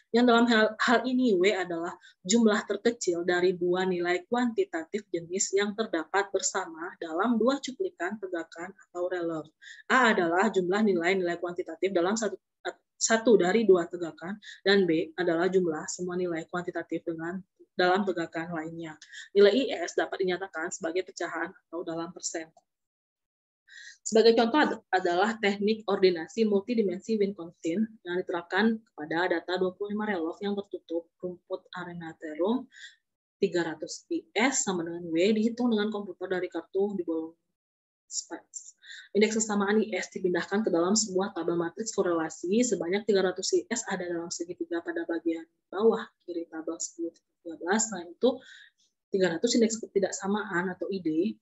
Yang dalam hal ini W adalah jumlah terkecil dari 2 nilai kuantitatif jenis yang terdapat bersama dalam 2 cuplikan tegakan atau relov. A adalah jumlah nilai-nilai kuantitatif dalam satu dari 2 tegakan, dan B adalah jumlah semua nilai kuantitatif dalam tegakan lainnya. Nilai IS dapat dinyatakan sebagai pecahan atau dalam persen. Sebagai contoh adalah teknik ordinasi multidimensi Wincott-Finn yang diterapkan kepada data 25 relov yang tertutup rumput Arenatherum 300 IS sama dengan W dihitung dengan komputer dari kartu di bawah Spice. Indeks kesamaan IS dipindahkan ke dalam sebuah tabel matriks korelasi sebanyak 300 IS ada dalam segitiga pada bagian bawah kiri tabel 10-13. Selain itu 300 indeks ketidaksamaan atau ID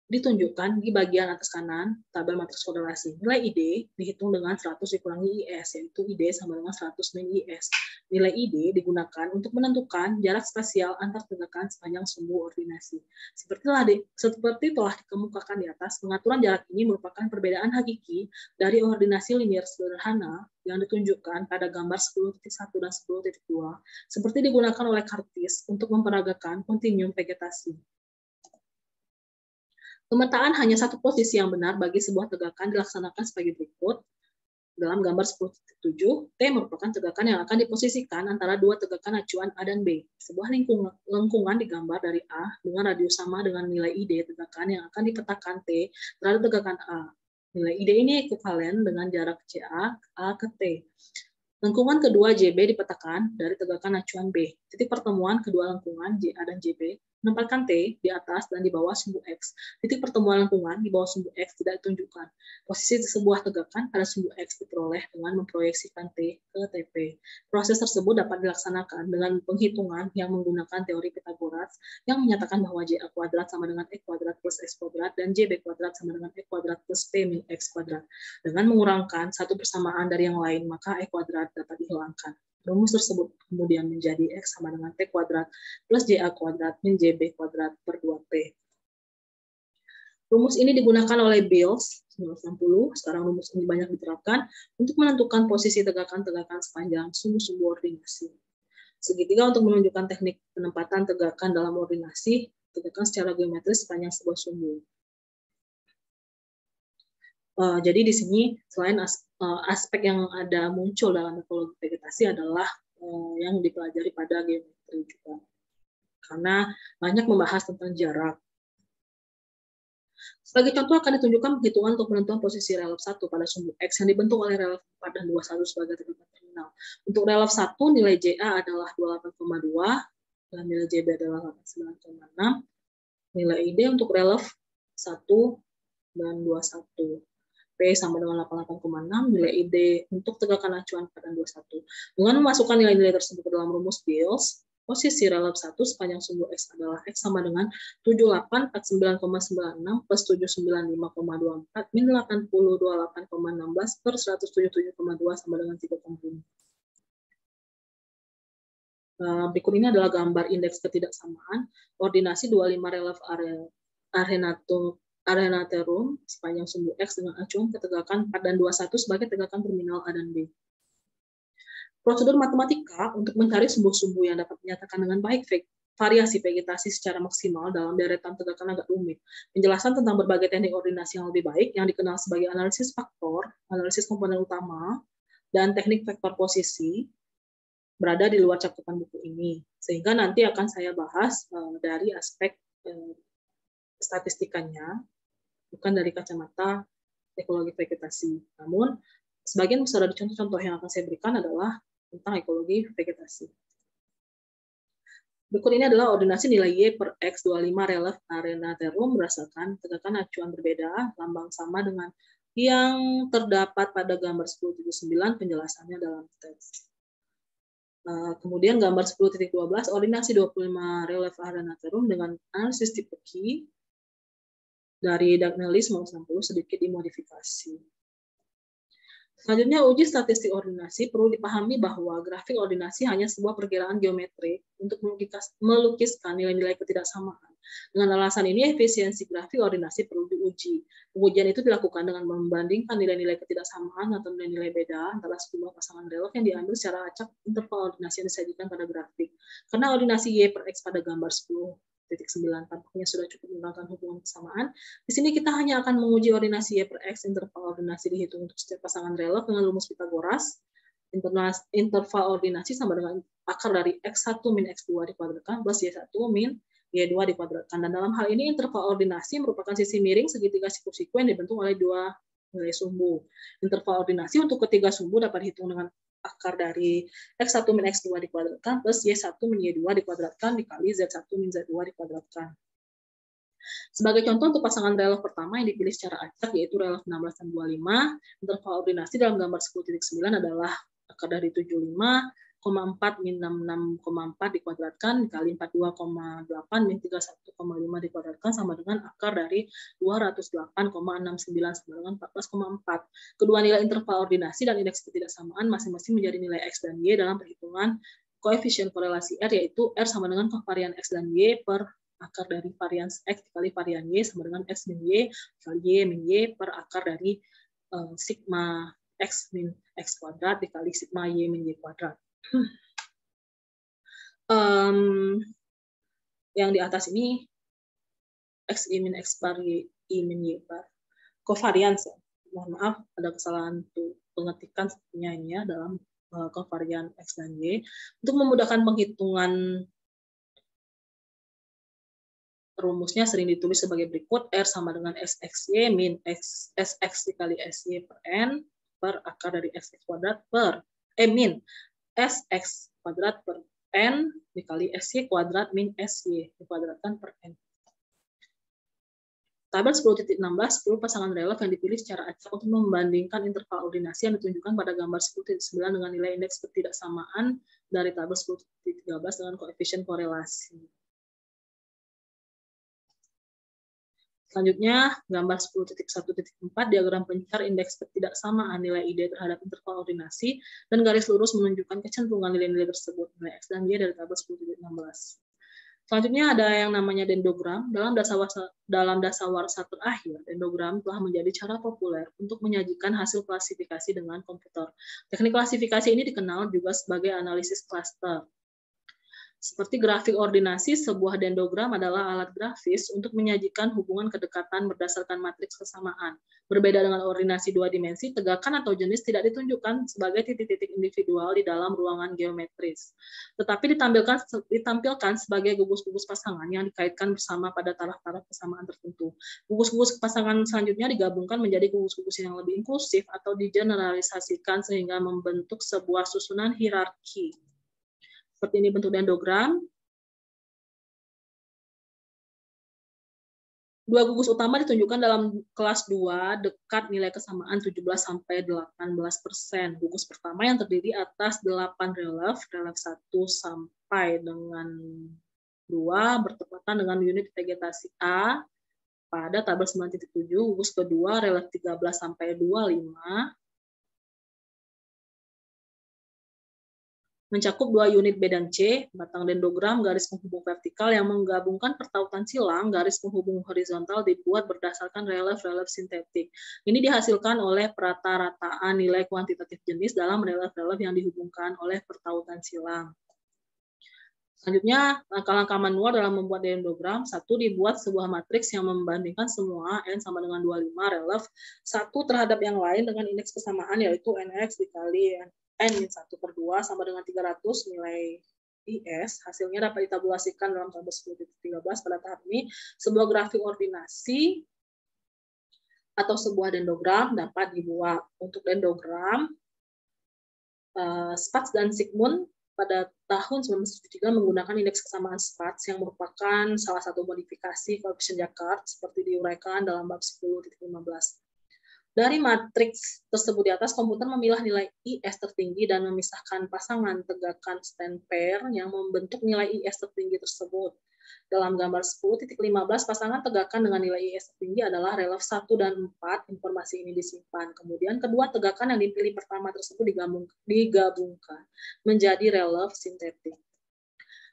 ditunjukkan di bagian atas kanan tabel matriks korelasi. Nilai ID dihitung dengan 100 dikurangi IS, yaitu ID sama dengan 100 min IS. Nilai ID digunakan untuk menentukan jarak spasial antar tegakan sepanjang sumbu ordinasi. Seperti telah dikemukakan di atas, pengaturan jarak ini merupakan perbedaan hakiki dari ordinasi linier sederhana yang ditunjukkan pada gambar 10.1 dan 10.2, seperti digunakan oleh Curtis untuk memperagakan kontinuum vegetasi. Pemetaan hanya satu posisi yang benar bagi sebuah tegakan dilaksanakan sebagai berikut. Dalam gambar 10.7, T merupakan tegakan yang akan diposisikan antara 2 tegakan acuan A dan B. Sebuah lengkungan digambar dari A dengan radius sama dengan nilai ID tegakan yang akan dipetakan T terhadap tegakan A. Nilai ID ini ekuivalen dengan jarak CA A ke T. Lengkungan kedua JB dipetakan dari tegakan acuan B. Titik pertemuan kedua lengkungan JA dan JB menempatkan T di atas dan di bawah sumbu X. Titik pertemuan lengkungan di bawah sumbu X tidak ditunjukkan. Posisi sebuah tegakan pada sumbu X diperoleh dengan memproyeksikan T ke TP. Proses tersebut dapat dilaksanakan dengan penghitungan yang menggunakan teori Pythagoras yang menyatakan bahwa JA kuadrat sama dengan E kuadrat plus X kuadrat dan JB kuadrat sama dengan E kuadrat plus P min X kuadrat. Dengan mengurangkan satu persamaan dari yang lain, maka E kuadrat dapat dihilangkan. Rumus tersebut kemudian menjadi X sama dengan T kuadrat plus JA kuadrat min JB kuadrat per 2P. Rumus ini digunakan oleh Beals 1960, sekarang rumus ini banyak diterapkan untuk menentukan posisi tegakan-tegakan sepanjang sumbu-sumbu ordinasi. Segitiga untuk menunjukkan teknik penempatan tegakan dalam ordinasi, tegakan secara geometris sepanjang sebuah sumbu. Jadi di sini selain aspek yang ada muncul dalam ekologi vegetasi adalah yang dipelajari pada geometri juga. Karena banyak membahas tentang jarak. Sebagai contoh akan ditunjukkan perhitungan untuk menentukan posisi relief 1 pada sumbu X yang dibentuk oleh relief 4 dan 21 sebagai tegakan terminal. Untuk relief 1 nilai JA adalah 28,2 dan nilai JB adalah 89,6. Nilai ID untuk relief 1 dan 21. P sama dengan 88,6, nilai ID untuk tegakan acuan 4 dan 21. Dengan memasukkan nilai-nilai tersebut ke dalam rumus Beals, posisi relief 1 sepanjang sumbu X adalah X sama dengan 7849,96 plus 795,24 min 8028,16 per 177,2 sama dengan 3,5. Berikut ini adalah gambar indeks ketidaksamaan ordinasi 25 relief Arenatherum sepanjang sumbu X dengan acuan ketegakan 4 dan 21 sebagai tegakan terminal A dan B. Prosedur matematika untuk mencari sumbu-sumbu yang dapat menyatakan dengan baik variasi vegetasi secara maksimal dalam deretan tegakan agak rumit. Penjelasan tentang berbagai teknik ordinasi yang lebih baik yang dikenal sebagai analisis faktor, analisis komponen utama, dan teknik vektor posisi berada di luar cakupan buku ini. Sehingga nanti akan saya bahas dari aspek statistikanya, bukan dari kacamata ekologi vegetasi. Namun, sebagian besar dari contoh-contoh yang akan saya berikan adalah tentang ekologi vegetasi. Berikut ini adalah ordinasi nilai Y per X 25 relief Arenatherum berdasarkan tegakan acuan berbeda, lambang sama dengan yang terdapat pada gambar 10.9, penjelasannya dalam teks. Kemudian gambar 10.12, ordinasi 25 relief Arenatherum dengan analisis tipe Q dari Dagnelis 60 sedikit dimodifikasi. Selanjutnya, uji statistik ordinasi perlu dipahami bahwa grafik ordinasi hanya sebuah perkiraan geometrik untuk melukiskan nilai-nilai ketidaksamaan. Dengan alasan ini, efisiensi grafik ordinasi perlu diuji. Pengujian itu dilakukan dengan membandingkan nilai-nilai ketidaksamaan atau nilai-nilai beda antara sejumlah pasangan relief yang diambil secara acak interval ordinasi yang disajikan pada grafik. Karena ordinasi Y per X pada gambar 10.9 tampaknya sudah cukup menerangkan hubungan kesamaan. Di sini kita hanya akan menguji ordinasi Y per X, interval ordinasi dihitung untuk setiap pasangan relief dengan rumus Pitagoras. Interval ordinasi sama dengan akar dari X1 min X2 dikuadratkan plus Y1 min Y2 dikuadratkan. Dan dalam hal ini interval ordinasi merupakan sisi miring segitiga siku-siku yang dibentuk oleh dua nilai sumbu. Interval ordinasi untuk ketiga sumbu dapat dihitung dengan akar dari X1 min X2 dikuadratkan plus Y1 min Y2 dikuadratkan dikali Z1 min Z2 dikuadratkan. Sebagai contoh untuk pasangan relief pertama yang dipilih secara acak yaitu relief 16 dan 25, interval ordinasi dalam gambar 10.9 adalah akar dari 75,4 min 66,4 dikuadratkan dikali 42,8 min 31,5 dikuadratkan sama dengan akar dari 208,69 sama dengan 14,4. Kedua nilai interval ordinasi dan indeks ketidaksamaan masing-masing menjadi nilai X dan Y dalam perhitungan koefisien korelasi R, yaitu R sama dengan kovarian X dan Y per akar dari varian X dikali varian Y sama dengan X min Y dikali Y min Y per akar dari sigma X min X kuadrat dikali sigma Y min Y kuadrat. Yang di atas ini X I min X bar Y I min Y bar. Kovarians, mohon maaf ada kesalahan untuk pengetikan sepertinya ini ya dalam kovarian X dan Y. Untuk memudahkan penghitungan rumusnya sering ditulis sebagai berikut: R sama dengan SXY min SX dikali SY per N per akar dari XX kuadrat per min SX kuadrat per N dikali SY kuadrat min SY dikuadratkan per N. Tabel 10.16, 10 pasangan relief yang dipilih secara acak untuk membandingkan interval ordinasi yang ditunjukkan pada gambar 10.9 dengan nilai indeks ketidaksamaan dari tabel 10.13 dengan koefisien korelasi. Selanjutnya, gambar 10.1.4, diagram pencar indeks ketidaksamaan nilai ID terhadap interval ordinasi, dan garis lurus menunjukkan kecenderungan nilai-nilai tersebut, nilai X dan Y dari tabel 10.16. Selanjutnya ada yang namanya dendrogram. Dalam dasawarsa terakhir, dendrogram telah menjadi cara populer untuk menyajikan hasil klasifikasi dengan komputer. Teknik klasifikasi ini dikenal juga sebagai analisis klaster. Seperti grafik ordinasi, sebuah dendrogram adalah alat grafis untuk menyajikan hubungan kedekatan berdasarkan matriks kesamaan. Berbeda dengan ordinasi dua dimensi, tegakan atau jenis tidak ditunjukkan sebagai titik-titik individual di dalam ruangan geometris, tetapi ditampilkan sebagai gugus-gugus pasangan yang dikaitkan bersama pada taraf-taraf kesamaan tertentu. Gugus-gugus pasangan selanjutnya digabungkan menjadi gugus-gugus yang lebih inklusif atau digeneralisasikan sehingga membentuk sebuah susunan hierarki. Seperti ini bentuk dendrogram. Dua gugus utama ditunjukkan dalam kelas 2 dekat nilai kesamaan 17 sampai 18%. Gugus pertama yang terdiri atas 8 relief 1 sampai dengan 2 bertepatan dengan unit vegetasi A pada tabel 9.7. Gugus kedua relief 13 sampai 25 mencakup 2 unit B dan C, batang dendrogram garis penghubung vertikal yang menggabungkan pertautan silang garis penghubung horizontal dibuat berdasarkan relief-relief sintetik. Ini dihasilkan oleh rata-rataan nilai kuantitatif jenis dalam relief-relief yang dihubungkan oleh pertautan silang. Selanjutnya, langkah-langkah manual dalam membuat dendrogram. 1. Dibuat sebuah matriks yang membandingkan semua n sama dengan 25 relief 1 terhadap yang lain dengan indeks kesamaan yaitu nx dikali n-1/2 sama dengan 300 nilai IS. Hasilnya dapat ditabulasikan dalam tabel 10.13 pada tahap ini. Sebuah grafik ordinasi atau sebuah dendrogram dapat dibuat. Untuk dendrogram, Spatz dan Sigmund pada tahun 1973 menggunakan indeks kesamaan Spatz yang merupakan salah satu modifikasi koefisien Jaccard seperti diuraikan dalam bab 10.15. Dari matriks tersebut di atas, komputer memilah nilai IS tertinggi dan memisahkan pasangan tegakan stand pair yang membentuk nilai IS tertinggi tersebut. Dalam gambar 10.15, pasangan tegakan dengan nilai IS tertinggi adalah relief 1 dan 4. Informasi ini disimpan. Kemudian kedua tegakan yang dipilih pertama tersebut digabungkan menjadi relief sintetik.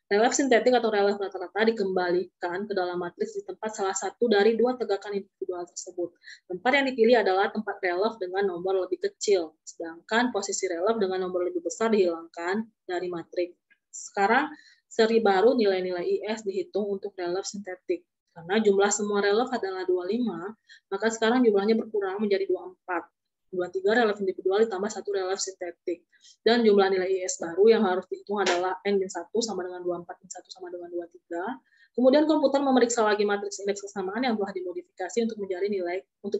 Relief sintetik atau relief rata-rata dikembalikan ke dalam matriks di tempat salah satu dari 2 tegakan individual tersebut. Tempat yang dipilih adalah tempat relief dengan nomor lebih kecil, sedangkan posisi relief dengan nomor lebih besar dihilangkan dari matriks. Sekarang, seri baru nilai-nilai IS dihitung untuk relief sintetik. Karena jumlah semua relief adalah 25, maka sekarang jumlahnya berkurang menjadi 24. 23 relief individual ditambah 1 relief sintetik. Dan jumlah nilai IS baru yang harus dihitung adalah N-1 sama dengan 24, N-1 sama dengan 23. Kemudian komputer memeriksa lagi matriks indeks kesamaan yang telah dimodifikasi untuk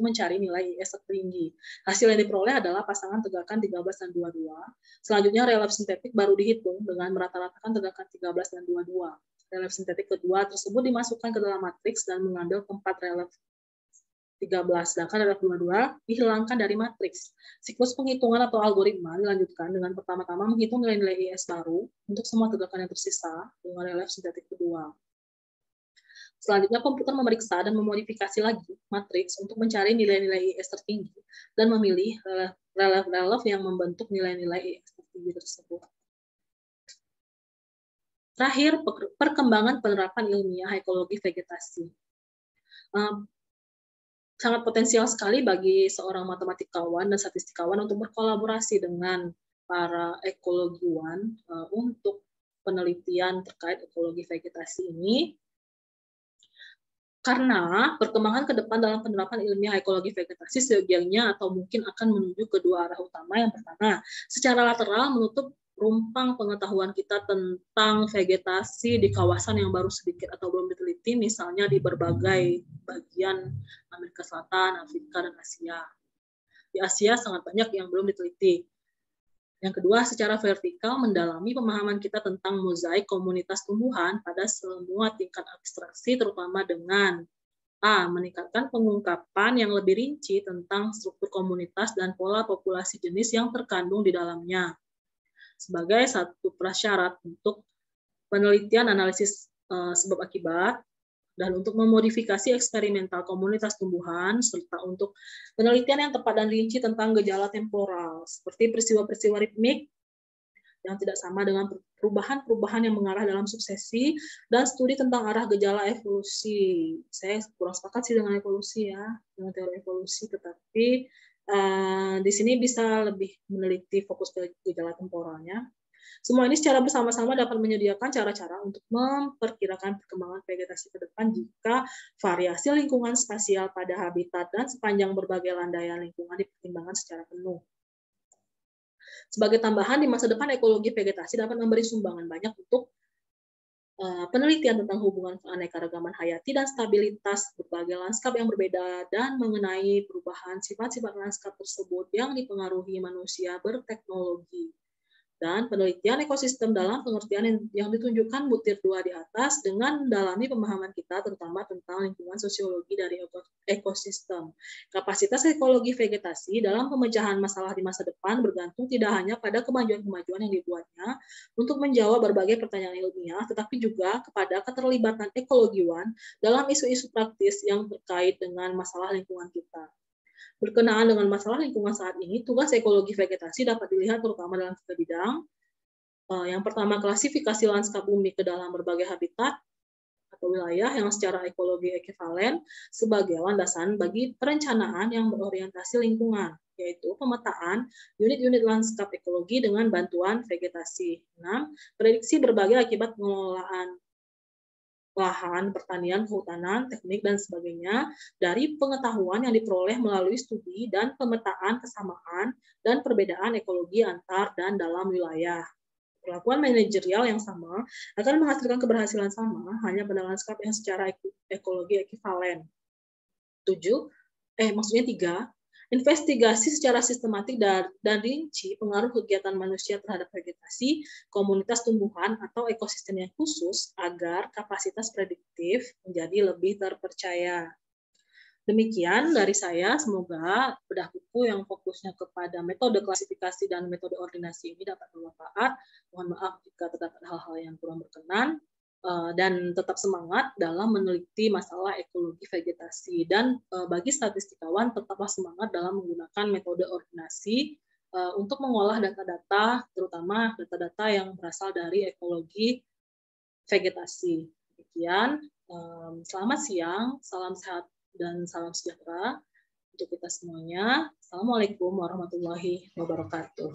mencari nilai IS tertinggi. Hasil yang diperoleh adalah pasangan tegakan 13 dan 22. Selanjutnya relief sintetik baru dihitung dengan merata-ratakan tegakan 13 dan 22. Relief sintetik kedua tersebut dimasukkan ke dalam matriks dan mengambil tempat relief 13, sedangkan relief 22 dihilangkan dari matriks. Siklus penghitungan atau algoritma dilanjutkan dengan pertama-tama menghitung nilai-nilai IS baru untuk semua tegakan yang tersisa dengan relief sintetik kedua. Selanjutnya, komputer memeriksa dan memodifikasi lagi matriks untuk mencari nilai-nilai IS tertinggi dan memilih relief yang membentuk nilai-nilai IS tertinggi tersebut. Terakhir, perkembangan penerapan ilmiah ekologi vegetasi. Sangat potensial sekali bagi seorang matematikawan dan statistikawan untuk berkolaborasi dengan para ekologiwan untuk penelitian terkait ekologi vegetasi ini. Karena perkembangan ke depan dalam penerapan ilmiah ekologi vegetasi seyogianya atau mungkin akan menuju kedua arah utama. Yang pertama, secara lateral menutup rumpang pengetahuan kita tentang vegetasi di kawasan yang baru sedikit atau belum diteliti, misalnya di berbagai bagian Amerika Selatan, Afrika, dan Asia. Di Asia sangat banyak yang belum diteliti. Yang kedua, secara vertikal mendalami pemahaman kita tentang mozaik komunitas tumbuhan pada semua tingkat abstraksi, terutama dengan A. Meningkatkan pengungkapan yang lebih rinci tentang struktur komunitas dan pola populasi jenis yang terkandung di dalamnya, sebagai satu prasyarat untuk penelitian analisis sebab akibat dan untuk memodifikasi eksperimental komunitas tumbuhan, serta untuk penelitian yang tepat dan rinci tentang gejala temporal, seperti peristiwa-peristiwa ritmik yang tidak sama dengan perubahan-perubahan yang mengarah dalam suksesi, dan studi tentang arah gejala evolusi. Saya kurang sepakat sih dengan evolusi ya, dengan teori evolusi, tetapi di sini bisa lebih meneliti fokus ke gejala temporalnya. Semua ini secara bersama-sama dapat menyediakan cara-cara untuk memperkirakan perkembangan vegetasi ke depan jika variasi lingkungan spasial pada habitat dan sepanjang berbagai landaian lingkungan dipertimbangkan secara penuh. Sebagai tambahan, di masa depan ekologi vegetasi dapat memberi sumbangan banyak untuk penelitian tentang hubungan keanekaragaman hayati dan stabilitas berbagai lanskap yang berbeda dan mengenai perubahan sifat-sifat lanskap tersebut yang dipengaruhi manusia berteknologi. Dan penelitian ekosistem dalam pengertian yang ditunjukkan butir 2 di atas dengan mendalami pemahaman kita terutama tentang lingkungan sosiologi dari ekosistem. Kapasitas ekologi vegetasi dalam pemecahan masalah di masa depan bergantung tidak hanya pada kemajuan-kemajuan yang dibuatnya untuk menjawab berbagai pertanyaan ilmiah, tetapi juga kepada keterlibatan ekologiwan dalam isu-isu praktis yang terkait dengan masalah lingkungan kita. Berkenaan dengan masalah lingkungan saat ini, tugas ekologi vegetasi dapat dilihat terutama dalam 3 bidang. Yang pertama, klasifikasi lanskap bumi ke dalam berbagai habitat atau wilayah yang secara ekologi ekivalen sebagai landasan bagi perencanaan yang berorientasi lingkungan, yaitu pemetaan unit-unit lanskap ekologi dengan bantuan vegetasi. 6. Prediksi berbagai akibat pengelolaan lahan, pertanian, kehutanan, teknik, dan sebagainya dari pengetahuan yang diperoleh melalui studi dan pemetaan kesamaan dan perbedaan ekologi antar dan dalam wilayah. Perlakuan manajerial yang sama akan menghasilkan keberhasilan sama hanya pada lanskap yang secara ekologi ekivalen. 3. Investigasi secara sistematik dan rinci pengaruh kegiatan manusia terhadap vegetasi, komunitas tumbuhan, atau ekosistem yang khusus agar kapasitas prediktif menjadi lebih terpercaya. Demikian dari saya, semoga bedah buku yang fokusnya kepada metode klasifikasi dan metode ordinasi ini dapat bermanfaat. Mohon maaf jika terdapat hal-hal yang kurang berkenan, dan tetap semangat dalam meneliti masalah ekologi vegetasi. Dan bagi statistikawan, tetaplah semangat dalam menggunakan metode ordinasi untuk mengolah data-data, terutama data-data yang berasal dari ekologi vegetasi. Demikian, selamat siang, salam sehat dan salam sejahtera untuk kita semuanya. Assalamualaikum warahmatullahi wabarakatuh.